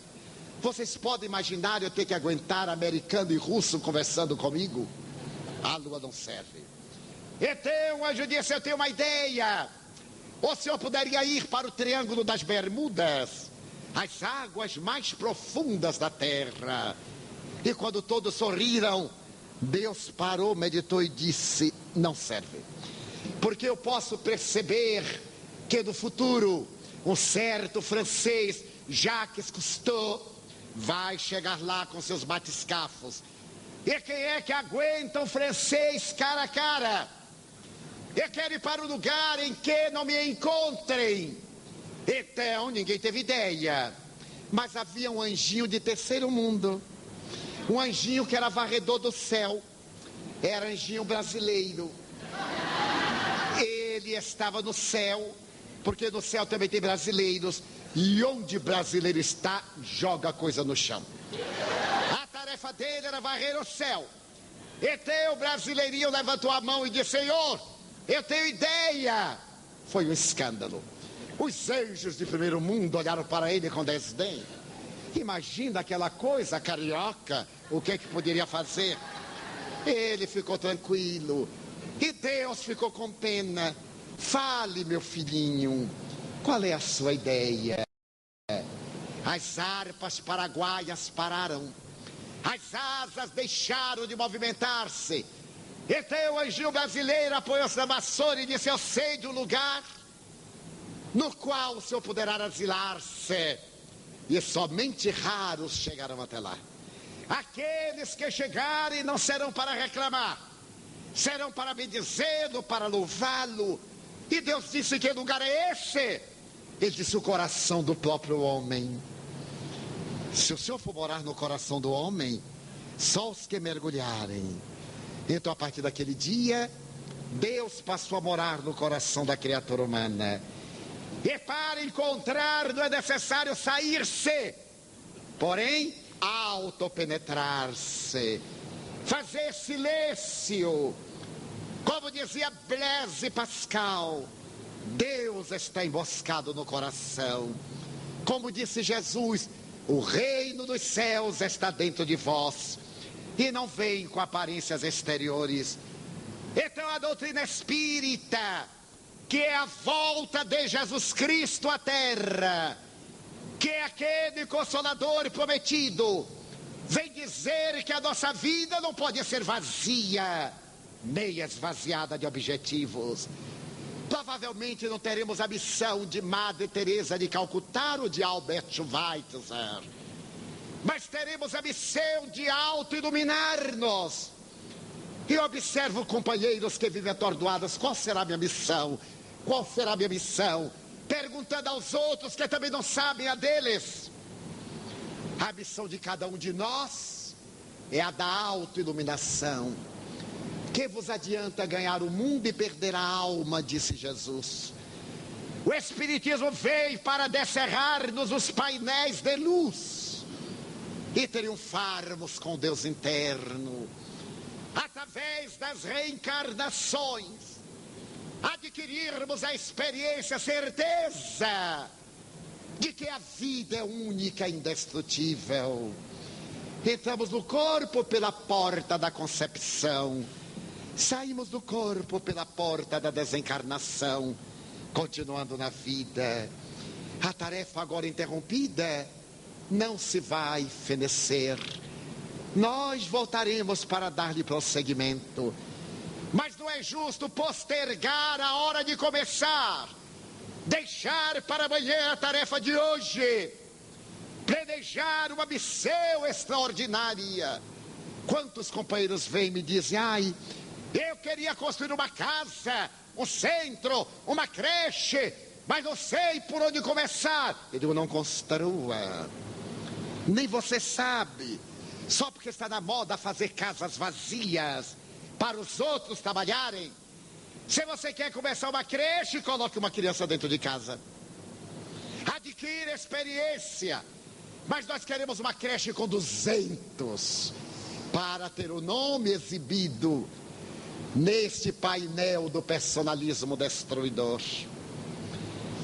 Vocês podem imaginar eu ter que aguentar americano e russo conversando comigo? A lua não serve. Então o anjo disse: eu tenho uma ideia. O senhor poderia ir para o Triângulo das Bermudas, as águas mais profundas da terra. E quando todos sorriram, Deus parou, meditou e disse: não serve. Porque eu posso perceber que no futuro um certo francês, Jacques Cousteau, vai chegar lá com seus batiscafos. E quem é que aguenta um francês cara a cara? Eu quero ir para um lugar em que não me encontrem. Então ninguém teve ideia. Mas havia um anjinho de terceiro mundo. Um anjinho que era varredor do céu. Era anjinho brasileiro. Ele estava no céu, porque no céu também tem brasileiros. E onde brasileiro está, joga coisa no chão. A tarefa dele era varrer o céu. Então o brasileirinho levantou a mão e disse: Senhor, eu tenho ideia. Foi um escândalo. Os anjos de primeiro mundo olharam para ele com desdém. Imagina aquela coisa, carioca, o que poderia fazer? Ele ficou tranquilo. E Deus ficou com pena. Fale, meu filhinho, qual é a sua ideia? As harpas paraguaias pararam. As asas deixaram de movimentar-se. Então o anjinho brasileiro apoiou-se na vassoura e disse: eu sei de um lugar no qual o senhor poderá asilar-se. E somente raros chegarão até lá. Aqueles que chegarem não serão para reclamar, serão para bendizê-lo, para louvá-lo. E Deus disse: que lugar é esse? Ele disse: o coração do próprio homem. Se o senhor for morar no coração do homem, só os que mergulharem. Então, a partir daquele dia, Deus passou a morar no coração da criatura humana. E para encontrar não é necessário sair-se, porém autopenetrar-se, fazer silêncio. Como dizia Blaise Pascal, Deus está emboscado no coração. Como disse Jesus, o reino dos céus está dentro de vós e não vem com aparências exteriores. Então a doutrina espírita, que é a volta de Jesus Cristo à terra, que é aquele consolador prometido, vem dizer que a nossa vida não pode ser vazia, nem esvaziada de objetivos. Provavelmente não teremos a missão de Madre Teresa de Calcutá ou de Albert Schweitzer, mas teremos a missão de auto-iluminar-nos. E observo companheiros que vivem atordoados: qual será a minha missão? Qual será a minha missão? Perguntando aos outros que também não sabem a deles. A missão de cada um de nós é a da auto-iluminação. Que vos adianta ganhar o mundo e perder a alma, disse Jesus. O Espiritismo veio para descerrar-nos os painéis de luz e triunfarmos com Deus interno, através das reencarnações, adquirirmos a experiência, a certeza de que a vida é única e indestrutível. Entramos no corpo pela porta da concepção, saímos do corpo pela porta da desencarnação, continuando na vida. A tarefa agora interrompida não se vai fenecer. Nós voltaremos para dar-lhe prosseguimento. Mas não é justo postergar a hora de começar, deixar para amanhã a tarefa de hoje, planejar uma missão extraordinária. Quantos companheiros vêm e me dizem: ai, eu queria construir uma casa, um centro, uma creche, mas não sei por onde começar. Eu digo: não construa, nem você sabe. Só porque está na moda fazer casas vazias para os outros trabalharem. Se você quer começar uma creche, coloque uma criança dentro de casa, adquira experiência. Mas nós queremos uma creche com 200 para ter o nome exibido neste painel do personalismo destruidor.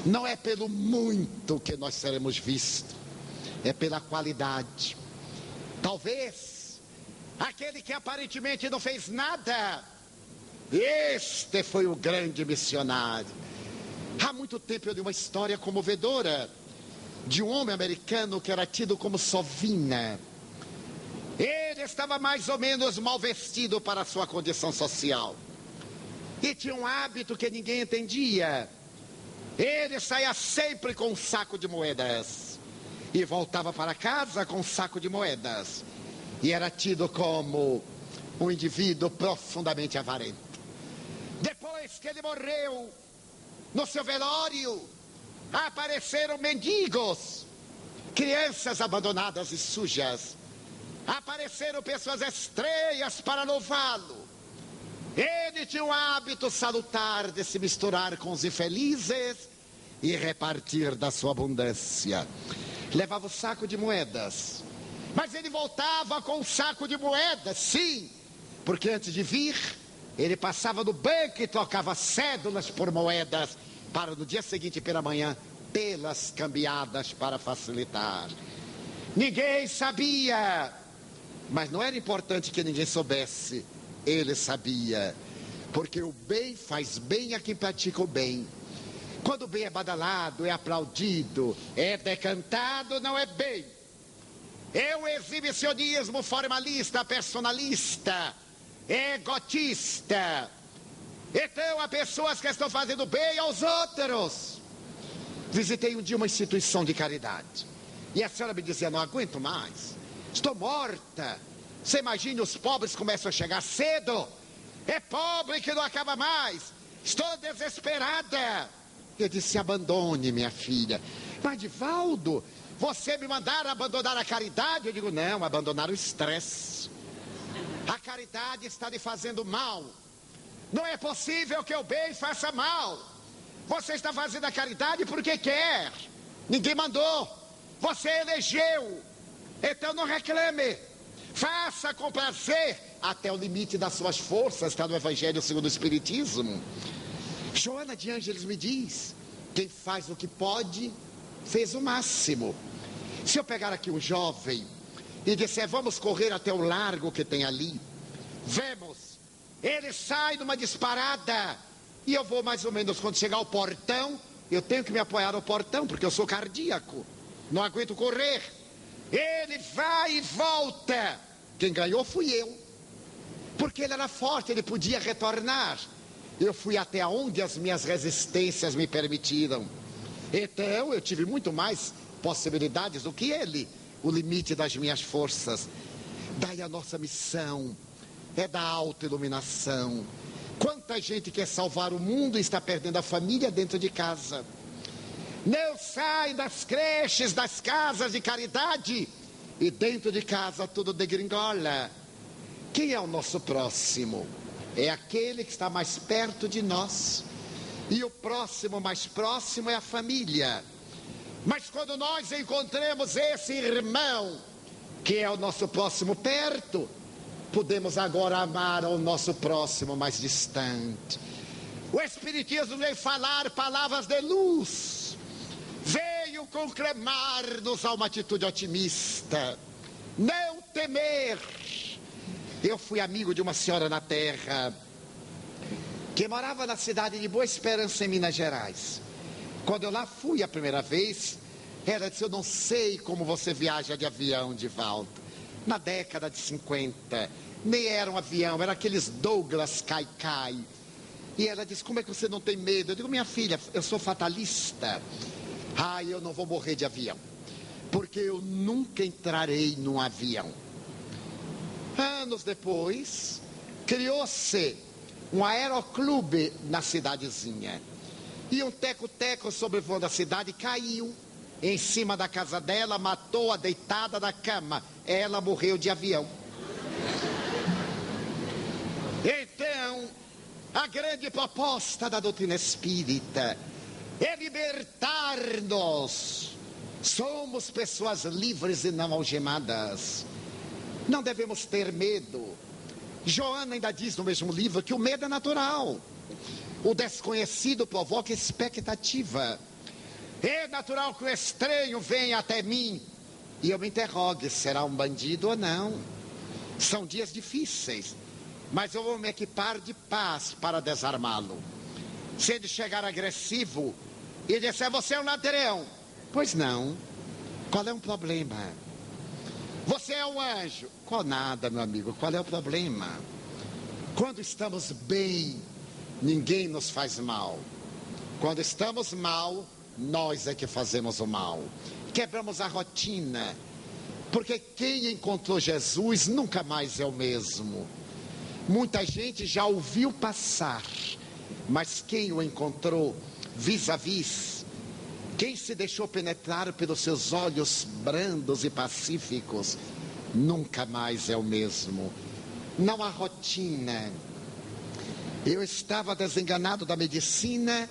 Não é pelo muito que nós seremos vistos, é pela qualidade. Talvez aquele que aparentemente não fez nada, este foi o grande missionário. Há muito tempo eu li uma história comovedora de um homem americano que era tido como sovina. Ele estava mais ou menos mal vestido para a sua condição social. E tinha um hábito que ninguém entendia. Ele saía sempre com um saco de moedas. E voltava para casa com um saco de moedas. E era tido como um indivíduo profundamente avarento. Depois que ele morreu, no seu velório, apareceram mendigos, crianças abandonadas e sujas. Apareceram pessoas estranhas para louvá-lo. Ele tinha um hábito salutar de se misturar com os infelizes e repartir da sua abundância. Levava o saco de moedas, mas ele voltava com o saco de moedas, sim, porque antes de vir, ele passava no banco e trocava cédulas por moedas, para no dia seguinte pela manhã tê-las cambiadas para facilitar. Ninguém sabia, mas não era importante que ninguém soubesse. Ele sabia, porque o bem faz bem a quem pratica o bem. Quando o bem é badalado, é aplaudido, é decantado, não é bem. É um exibicionismo formalista, personalista, egotista. Então há pessoas que estão fazendo bem aos outros. Visitei um dia uma instituição de caridade e a senhora me dizia: não aguento mais, estou morta. Você imagina, os pobres começam a chegar cedo. É pobre que não acaba mais. Estou desesperada. Eu disse: abandone, minha filha. Mas Divaldo, você me mandaram abandonar a caridade? Eu digo: não, abandonar o estresse. A caridade está lhe fazendo mal. Não é possível que o bem faça mal. Você está fazendo a caridade porque quer. Ninguém mandou. Você elegeu. Então não reclame. Faça com prazer até o limite das suas forças. Está no Evangelho segundo o Espiritismo. Joana de Ângeles me diz: quem faz o que pode, fez o máximo. Se eu pegar aqui um jovem e disser: vamos correr até o largo que tem ali, vamos. Ele sai numa disparada e eu vou mais ou menos, quando chegar ao portão, eu tenho que me apoiar no portão, porque eu sou cardíaco, não aguento correr. Ele vai e volta. Quem ganhou fui eu, porque ele era forte, ele podia retornar. Eu fui até onde as minhas resistências me permitiram. Então eu tive muito mais possibilidades do que ele, o limite das minhas forças. Daí a nossa missão é da autoiluminação. Quanta gente quer salvar o mundo e está perdendo a família dentro de casa. Não sai das creches, das casas de caridade, e dentro de casa tudo degringola. Quem é o nosso próximo? É aquele que está mais perto de nós. E o próximo mais próximo é a família. Mas quando nós encontramos esse irmão, que é o nosso próximo perto, podemos agora amar ao nosso próximo mais distante. O Espiritismo veio falar palavras de luz. Veio conclamar-nos a uma atitude otimista. Não temer. Eu fui amigo de uma senhora na terra que morava na cidade de Boa Esperança, em Minas Gerais. Quando eu lá fui a primeira vez, ela disse: eu não sei como você viaja de avião, Divaldo. Na década de 50, nem era um avião, era aqueles Douglas Caicai. E ela disse: como é que você não tem medo? Eu digo: minha filha, eu sou fatalista. Eu não vou morrer de avião, porque eu nunca entrarei num avião. Anos depois, criou-se um aeroclube na cidadezinha. E um teco-teco sobrevoando a cidade caiu em cima da casa dela, matou-a deitada na cama. Ela morreu de avião. Então, a grande proposta da doutrina espírita é libertar-nos. Somos pessoas livres e não algemadas. Não devemos ter medo. Joana ainda diz no mesmo livro que o medo é natural. O desconhecido provoca expectativa. É natural que o estranho venha até mim e eu me interrogue: será um bandido ou não? São dias difíceis, mas eu vou me equipar de paz para desarmá-lo. Se ele chegar agressivo e disser, você é um ladrão. Pois não. Qual é o problema? Você é um anjo. Qual nada, meu amigo. Qual é o problema? Quando estamos bem, ninguém nos faz mal. Quando estamos mal, nós é que fazemos o mal. Quebramos a rotina. Porque quem encontrou Jesus nunca mais é o mesmo. Muita gente já ouviu passar, mas quem o encontrou vis a vis, quem se deixou penetrar pelos seus olhos brandos e pacíficos, nunca mais é o mesmo. Não há rotina. Eu estava desenganado da medicina,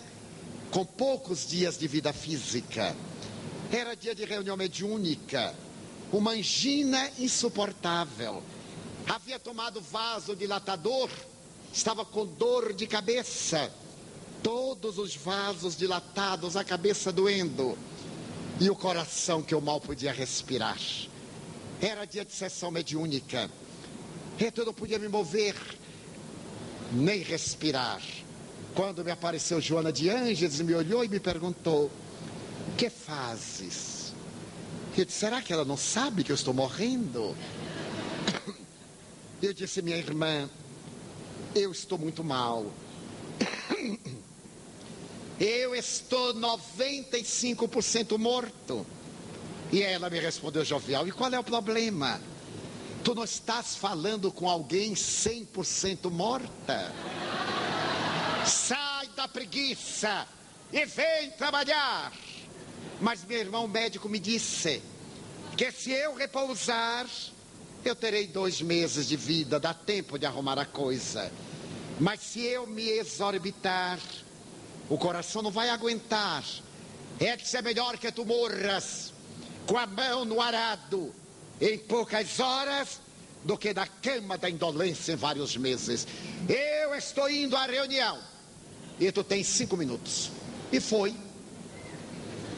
com poucos dias de vida física. Era dia de reunião mediúnica, uma angina insuportável. Havia tomado vasodilatador, estava com dor de cabeça. Todos os vasos dilatados, a cabeça doendo. E o coração que eu mal podia respirar. Era dia de sessão mediúnica. Eu não podia me mover, nem respirar. Quando me apareceu Joana de Ângeles, me olhou e me perguntou, o que fazes? Eu disse, será que ela não sabe que eu estou morrendo? Eu disse, minha irmã, eu estou muito mal. Eu estou 95% morto. E ela me respondeu jovial, e qual é o problema? Tu não estás falando com alguém 100% morta? Sai da preguiça e vem trabalhar. Mas meu irmão médico me disse que se eu repousar, eu terei 2 meses de vida, dá tempo de arrumar a coisa. Mas se eu me exorbitar, o coração não vai aguentar. É que é melhor que tu morras com a mão no arado em poucas horas do que na cama da indolência em vários meses. Eu estou indo à reunião e tu tens 5 minutos. E foi.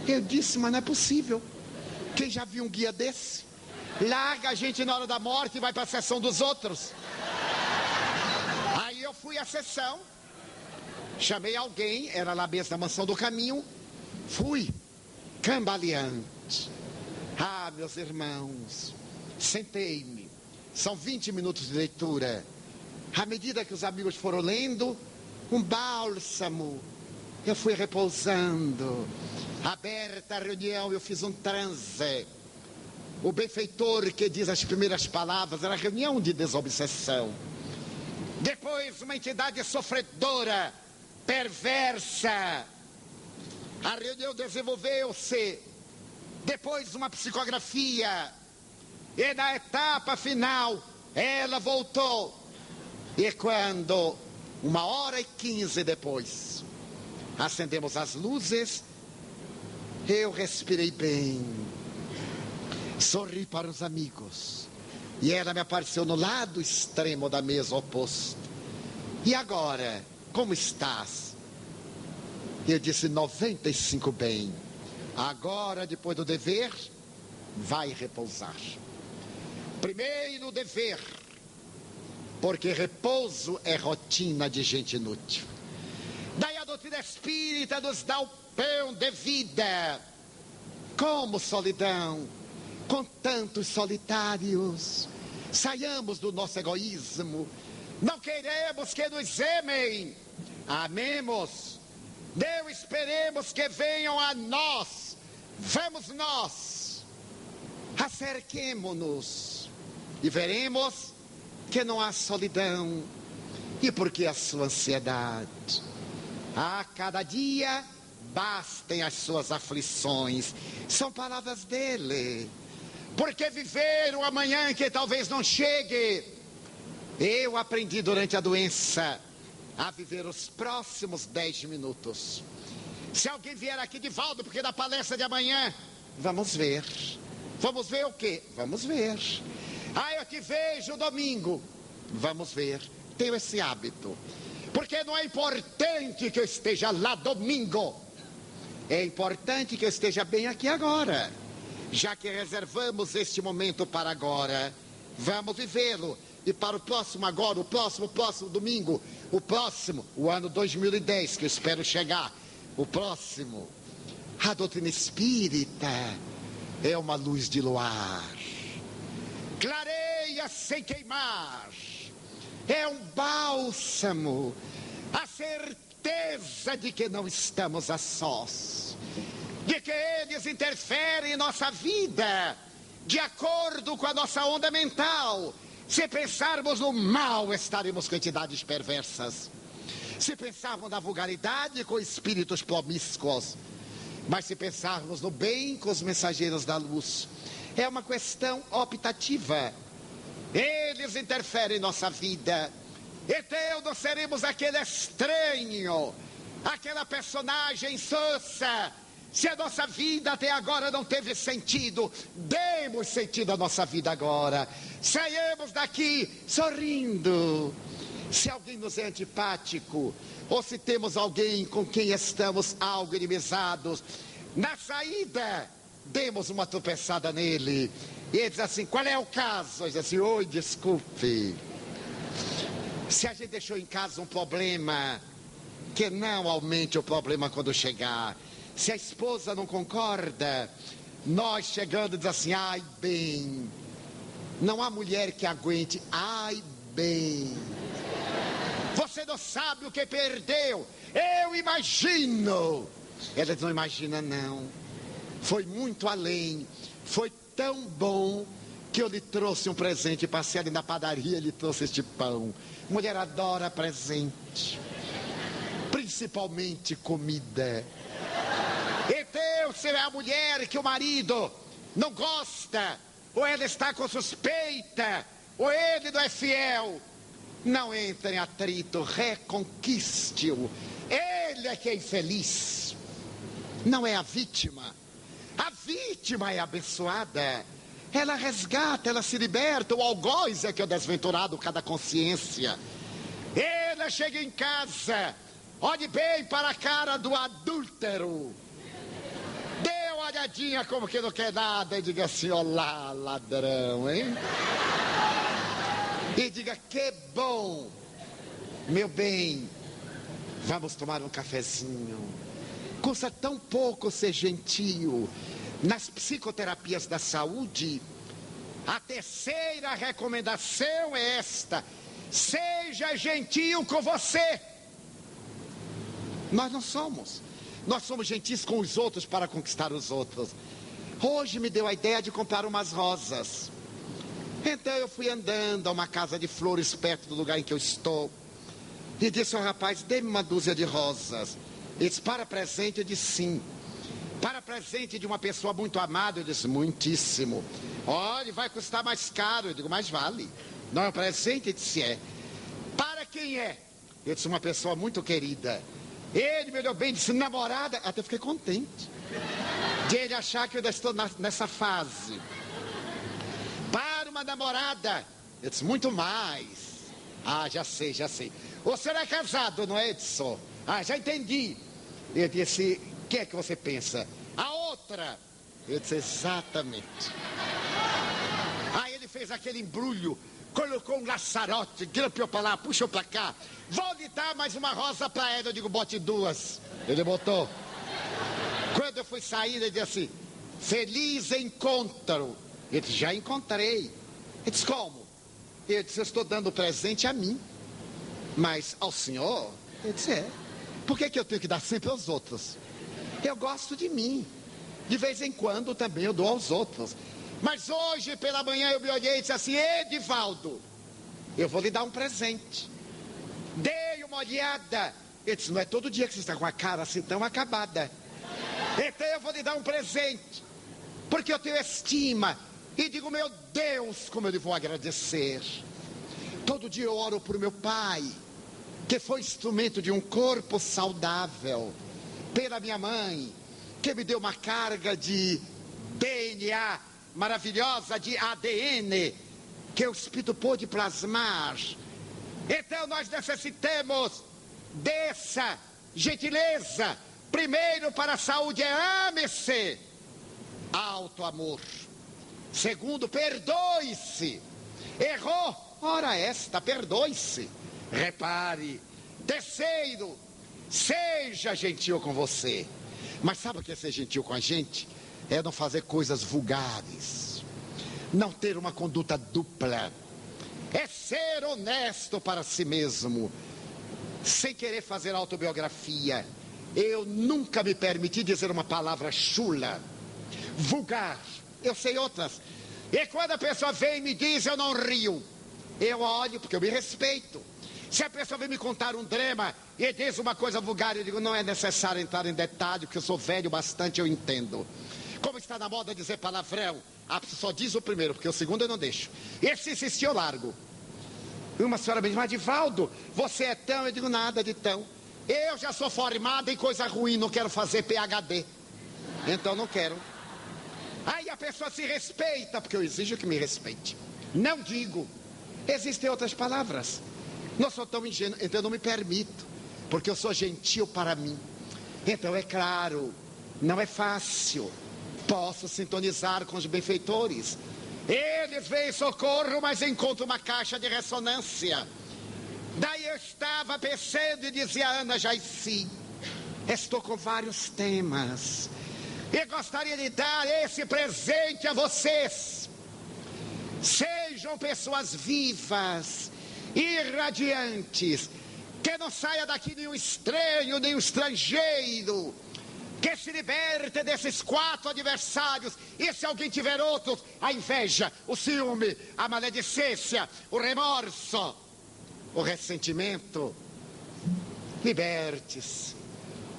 Eu disse, mas não é possível. Quem já viu um guia desse? Larga a gente na hora da morte e vai para a sessão dos outros. Aí eu fui à sessão, chamei alguém, era lá mesmo na Mansão do Caminho, fui cambaleante. Ah, meus irmãos, sentei-me, são 20 minutos de leitura. À medida que os amigos foram lendo, um bálsamo, eu fui repousando. Aberta a reunião, eu fiz um transe. O benfeitor que diz as primeiras palavras era reunião de desobsessão. Depois uma entidade sofredora, perversa. A reunião desenvolveu-se. Depois uma psicografia. E na etapa final, ela voltou. E quando, 1h15 depois, acendemos as luzes, eu respirei bem. Sorri para os amigos. E ela me apareceu no lado extremo da mesa oposta. E agora, como estás? Eu disse, 95 bem. Agora, depois do dever, vai repousar. Primeiro o dever, porque repouso é rotina de gente inútil. Daí a doutrina espírita nos dá o pão de vida. Como solidão, com tantos solitários. Saiamos do nosso egoísmo. Não queremos que nos amem. Amemos. Não esperemos que venham a nós. Vamos nós. Acerquemo-nos. E veremos que não há solidão. E por que a sua ansiedade? A cada dia bastem as suas aflições. São palavras dele. Porque viver o amanhã que talvez não chegue. Eu aprendi durante a doença a viver os próximos 10 minutos. Se alguém vier aqui de Valdo, porque da palestra de amanhã, vamos ver. Vamos ver o quê? Vamos ver. Ah, eu te vejo domingo. Vamos ver. Tenho esse hábito. Porque não é importante que eu esteja lá domingo. É importante que eu esteja bem aqui agora. Já que reservamos este momento para agora, vamos vivê-lo. e para o próximo agora, o próximo domingo, o ano 2010, que eu espero chegar, o próximo. A doutrina espírita é uma luz de luar, clareia sem queimar, é um bálsamo, a certeza de que não estamos a sós, de que eles interferem em nossa vida, de acordo com a nossa onda mental. Se pensarmos no mal, estaremos com entidades perversas. Se pensarmos na vulgaridade, com espíritos promíscuos. Mas se pensarmos no bem, com os mensageiros da luz. É uma questão optativa. Eles interferem em nossa vida. Então nós seremos aquele estranho, aquela personagem sonsa. Se a nossa vida até agora não teve sentido, demos sentido à nossa vida agora. Saiamos daqui sorrindo. Se alguém nos é antipático, ou se temos alguém com quem estamos algo inimizados, na saída, demos uma tropeçada nele. E ele diz assim, qual é o caso? Ele diz assim, oi, desculpe. Se a gente deixou em casa um problema, que não aumente o problema quando chegar. Se a esposa não concorda, nós chegando diz assim, ai bem, não há mulher que aguente, ai bem, você não sabe o que perdeu, eu imagino. Ela não imagina não, foi muito além, foi tão bom que eu lhe trouxe um presente, passei ali na padaria, ele trouxe este pão. Mulher adora presente, principalmente comida. Então, se é a mulher que o marido não gosta, ou ela está com suspeita, ou ele não é fiel, não entre em atrito, reconquiste-o. Ele é que é infeliz, não é a vítima. A vítima é abençoada, ela resgata, ela se liberta. O algoz é que é o desventurado, cada consciência. Ela chega em casa, olhe bem para a cara do adúltero, dê uma olhadinha como que não quer nada e diga assim, olá, ladrão, hein? E diga, que bom, meu bem, vamos tomar um cafezinho. Custa tão pouco ser gentil. Nas psicoterapias da saúde, a terceira recomendação é esta: seja gentil com você. Nós não somos. Nós somos gentis com os outros para conquistar os outros. Hoje me deu a ideia de comprar umas rosas. Então eu fui andando a uma casa de flores perto do lugar em que eu estou. E disse ao rapaz, dê-me uma dúzia de rosas. Ele disse, para presente? Eu disse, sim. Para presente de uma pessoa muito amada? Eu disse, muitíssimo. Olha, vai custar mais caro. Eu digo, mais vale. Não é um presente? Ele disse, é. Para quem é? Eu disse, uma pessoa muito querida. Ele me olhou bem e disse, namorada. Até fiquei contente de ele achar que eu ainda estou nessa fase. Para uma namorada. Eu disse, muito mais. Ah, já sei, já sei. O senhor é casado, não é, Edson? Ah, já entendi. Ele disse, o que é que você pensa? A outra. Eu disse, exatamente. Aí ele fez aquele embrulho, colocou um laçarote, grampeou para lá, puxou para cá. Vou lhe dar mais uma rosa para ela. Eu digo, bote duas. Ele botou. Quando eu fui sair, ele disse assim, feliz encontro. Eu disse, já encontrei. Ele disse, como? Eu disse, eu estou dando presente a mim. Mas ao senhor? Ele disse, é. Por que eu tenho que dar sempre aos outros? Eu gosto de mim. De vez em quando também eu dou aos outros. Mas hoje pela manhã eu me olhei e disse assim, Edivaldo, eu vou lhe dar um presente. Dei uma olhada. Ele disse, não é todo dia que você está com a cara assim tão acabada. Então eu vou lhe dar um presente. Porque eu tenho estima. E digo, meu Deus, como eu lhe vou agradecer. Todo dia eu oro por meu pai, que foi instrumento de um corpo saudável. Pela minha mãe, que me deu uma carga de DNA maravilhosa, de ADN, que o Espírito pôde plasmar. Então nós necessitamos dessa gentileza. Primeiro, para a saúde é ame-se, alto amor. Segundo, perdoe-se. Errou, Ora esta, perdoe-se. Repare. Terceiro, seja gentil com você. Mas sabe o que é ser gentil com a gente? É não fazer coisas vulgares, não ter uma conduta dupla, é ser honesto para si mesmo, sem querer fazer autobiografia. Eu nunca me permiti dizer uma palavra chula, vulgar. Eu sei outras. E quando a pessoa vem e me diz, eu não rio. Eu olho porque eu me respeito. Se a pessoa vem me contar um drama e diz uma coisa vulgar, eu digo, não é necessário entrar em detalhe, porque eu sou velho bastante, eu entendo. Como está na moda dizer palavrão, a pessoa só diz o primeiro, porque o segundo eu não deixo. E se insistir, eu largo. Uma senhora me diz, mas Divaldo, você é tão? Eu digo, nada de tão. Eu já sou formada em coisa ruim, não quero fazer PhD. Então não quero. Aí a pessoa se respeita, porque eu exijo que me respeite. Não digo. Existem outras palavras. Não sou tão ingênuo, então eu não me permito, porque eu sou gentil para mim. Então é claro, não é fácil. Posso sintonizar com os benfeitores. Eles veem socorro, mas encontram uma caixa de ressonância. Daí eu estava pensando e dizia a Ana Jaici, estou com vários temas e gostaria de dar esse presente a vocês. Sejam pessoas vivas, irradiantes, que não saia daqui nenhum estranho, nenhum estrangeiro, que se liberte desses 4 adversários. E se alguém tiver outros, a inveja, o ciúme, a maledicência, o remorso, o ressentimento, liberte-se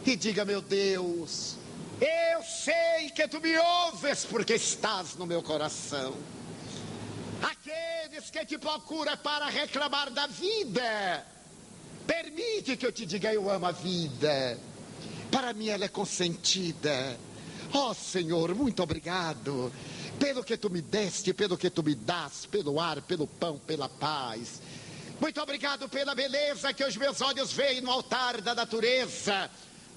e diga, meu Deus, eu sei que tu me ouves porque estás no meu coração. Aqueles que te procuram para reclamar da vida, permite que eu te diga, eu amo a vida. Para mim ela é consentida. Ó Senhor, muito obrigado pelo que tu me deste, pelo que tu me dás, pelo ar, pelo pão, pela paz. Muito obrigado pela beleza que os meus olhos veem no altar da natureza.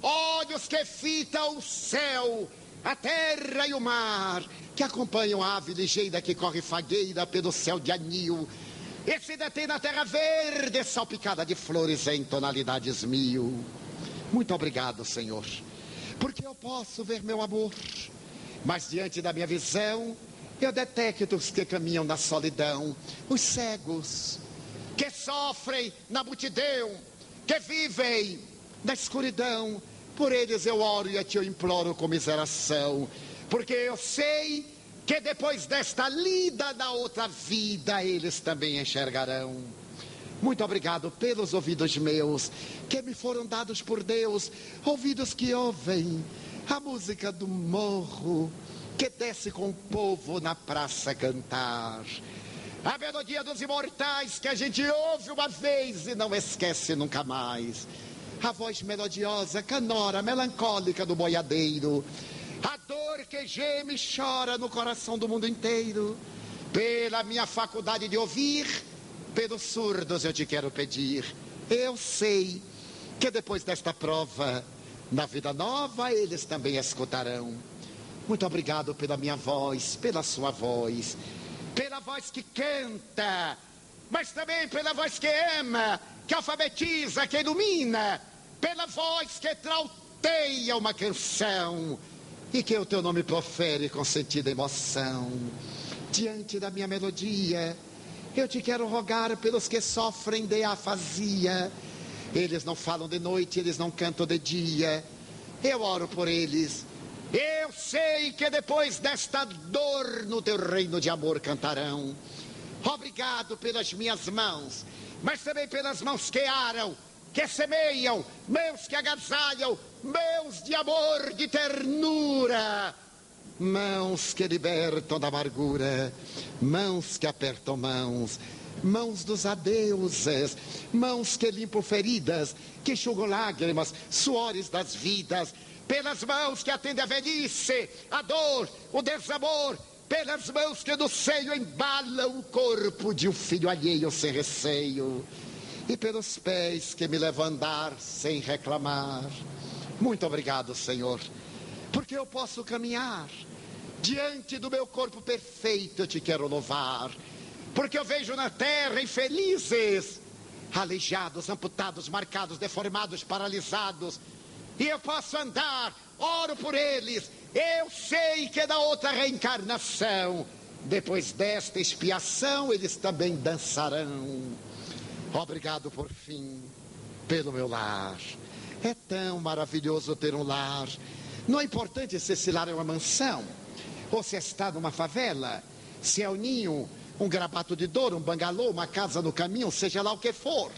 Olhos que fitam o céu, a terra e o mar, que acompanham a ave ligeira que corre fagueira pelo céu de anil e se detém na terra verde salpicada de flores em tonalidades 1000. Muito obrigado, Senhor, porque eu posso ver meu amor, mas diante da minha visão eu detecto os que caminham na solidão, os cegos, que sofrem na multidão, que vivem na escuridão. Por eles eu oro e a ti eu imploro comiseração, porque eu sei que depois desta lida na outra vida eles também enxergarão. Muito obrigado pelos ouvidos meus, que me foram dados por Deus, ouvidos que ouvem a música do morro, que desce com o povo na praça cantar. A melodia dos imortais que a gente ouve uma vez e não esquece nunca mais. A voz melodiosa, canora, melancólica do boiadeiro. A dor que geme e chora no coração do mundo inteiro. Pela minha faculdade de ouvir, pelos surdos eu te quero pedir. Eu sei que depois desta prova, na vida nova eles também escutarão. Muito obrigado pela minha voz, pela sua voz, pela voz que canta, mas também pela voz que ama, que alfabetiza, que ilumina, pela voz que trauteia uma canção e que o teu nome profere com sentida emoção. Diante da minha melodia, eu te quero rogar pelos que sofrem de afasia. Eles não falam de noite, eles não cantam de dia. Eu oro por eles. Eu sei que depois desta dor no teu reino de amor cantarão. Obrigado pelas minhas mãos, mas também pelas mãos que aram, que semeiam, mãos que agasalham, mãos de amor, de ternura, mãos que libertam da amargura, mãos que apertam mãos, mãos dos adeuses, mãos que limpam feridas, que enxugam lágrimas, suores das vidas, pelas mãos que atendem a velhice, a dor, o desamor, pelas mãos que no seio embalam o corpo de um filho alheio sem receio, e pelos pés que me levam a andar sem reclamar. Muito obrigado, Senhor, porque eu posso caminhar diante do meu corpo perfeito. Eu te quero louvar, porque eu vejo na terra infelizes, aleijados, amputados, marcados, deformados, paralisados, e eu posso andar, oro por eles. Eu sei que na outra reencarnação, depois desta expiação, eles também dançarão. Obrigado por fim pelo meu lar. É tão maravilhoso ter um lar. Não é importante se esse lar é uma mansão, ou se está numa favela, se é um ninho, um grabato de dor, um bangalô, uma casa no caminho, seja lá o que for.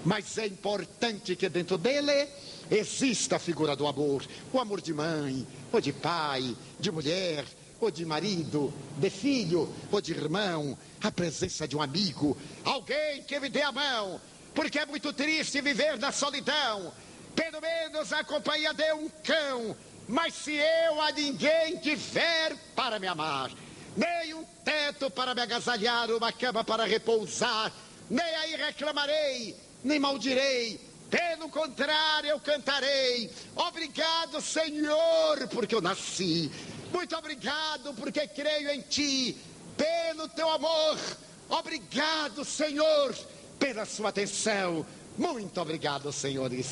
Mas é importante que dentro dele exista a figura do amor. O amor de mãe, ou de pai, de mulher, ou de marido, de filho, ou de irmão. A presença de um amigo, alguém que me dê a mão, porque é muito triste viver na solidão. Pelo menos a companhia de um cão. Mas se eu a ninguém tiver para me amar, nem um teto para me agasalhar, uma cama para repousar, nem aí reclamarei, nem maldirei. Pelo contrário, eu cantarei: obrigado, Senhor, porque eu nasci. Muito obrigado, porque creio em Ti. Pelo Teu amor. Obrigado, Senhor, pela sua atenção. Muito obrigado, senhores.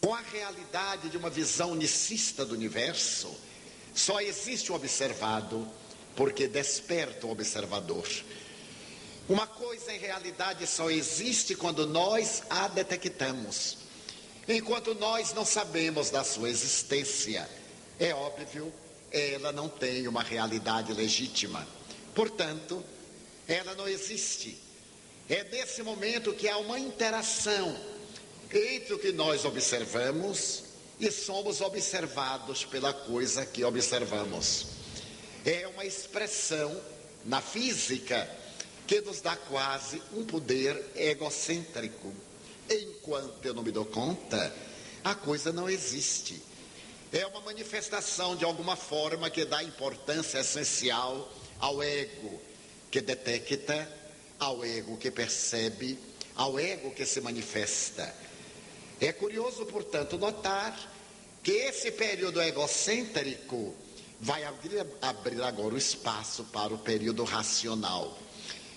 Com a realidade de uma visão unicista do universo, só existe o observado porque desperta o observador. Uma coisa em realidade só existe quando nós a detectamos. Enquanto nós não sabemos da sua existência, é óbvio, ela não tem uma realidade legítima. Portanto, ela não existe. É nesse momento que há uma interação entre o que nós observamos e somos observados pela coisa que observamos. É uma expressão na física que nos dá quase um poder egocêntrico. Enquanto eu não me dou conta, a coisa não existe. É uma manifestação de alguma forma que dá importância essencial ao ego que detecta, ao ego que percebe, ao ego que se manifesta. É curioso, portanto, notar que esse período egocêntrico vai abrir agora o espaço para o período racional,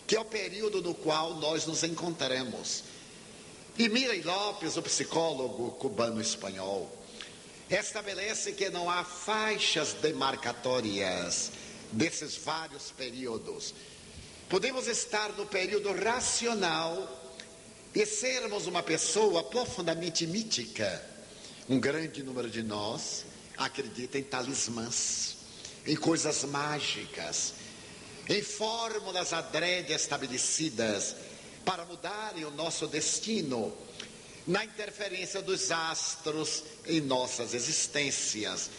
que é o período no qual nós nos encontramos. E Miray Lopes, o psicólogo cubano-espanhol, estabelece que não há faixas demarcatórias desses vários períodos. Podemos estar no período racional e sermos uma pessoa profundamente mítica. Um grande número de nós acredita em talismãs, em coisas mágicas, em fórmulas adrede estabelecidas para mudarem o nosso destino, na interferência dos astros em nossas existências,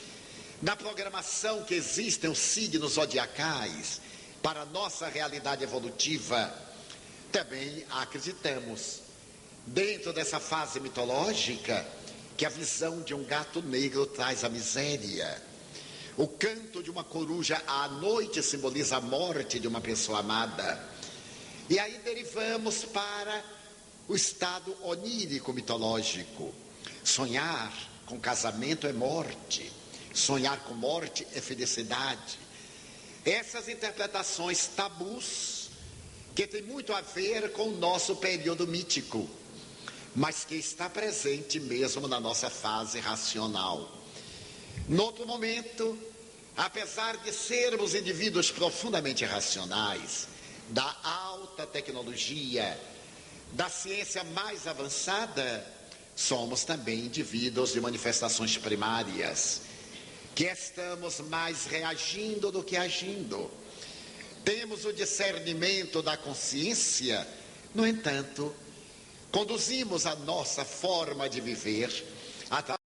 na programação que existem os signos zodiacais para a nossa realidade evolutiva. Também acreditamos, dentro dessa fase mitológica, que a visão de um gato negro traz a miséria. O canto de uma coruja à noite simboliza a morte de uma pessoa amada. E aí derivamos para o estado onírico mitológico. Sonhar com casamento é morte. Sonhar com morte é felicidade. Essas interpretações tabus, que tem muito a ver com o nosso período mítico, mas que está presente mesmo na nossa fase racional. Noutro momento, apesar de sermos indivíduos profundamente racionais, da alta tecnologia, da ciência mais avançada, somos também indivíduos de manifestações primárias, que estamos mais reagindo do que agindo. temos o discernimento da consciência, no entanto, conduzimos a nossa forma de viver através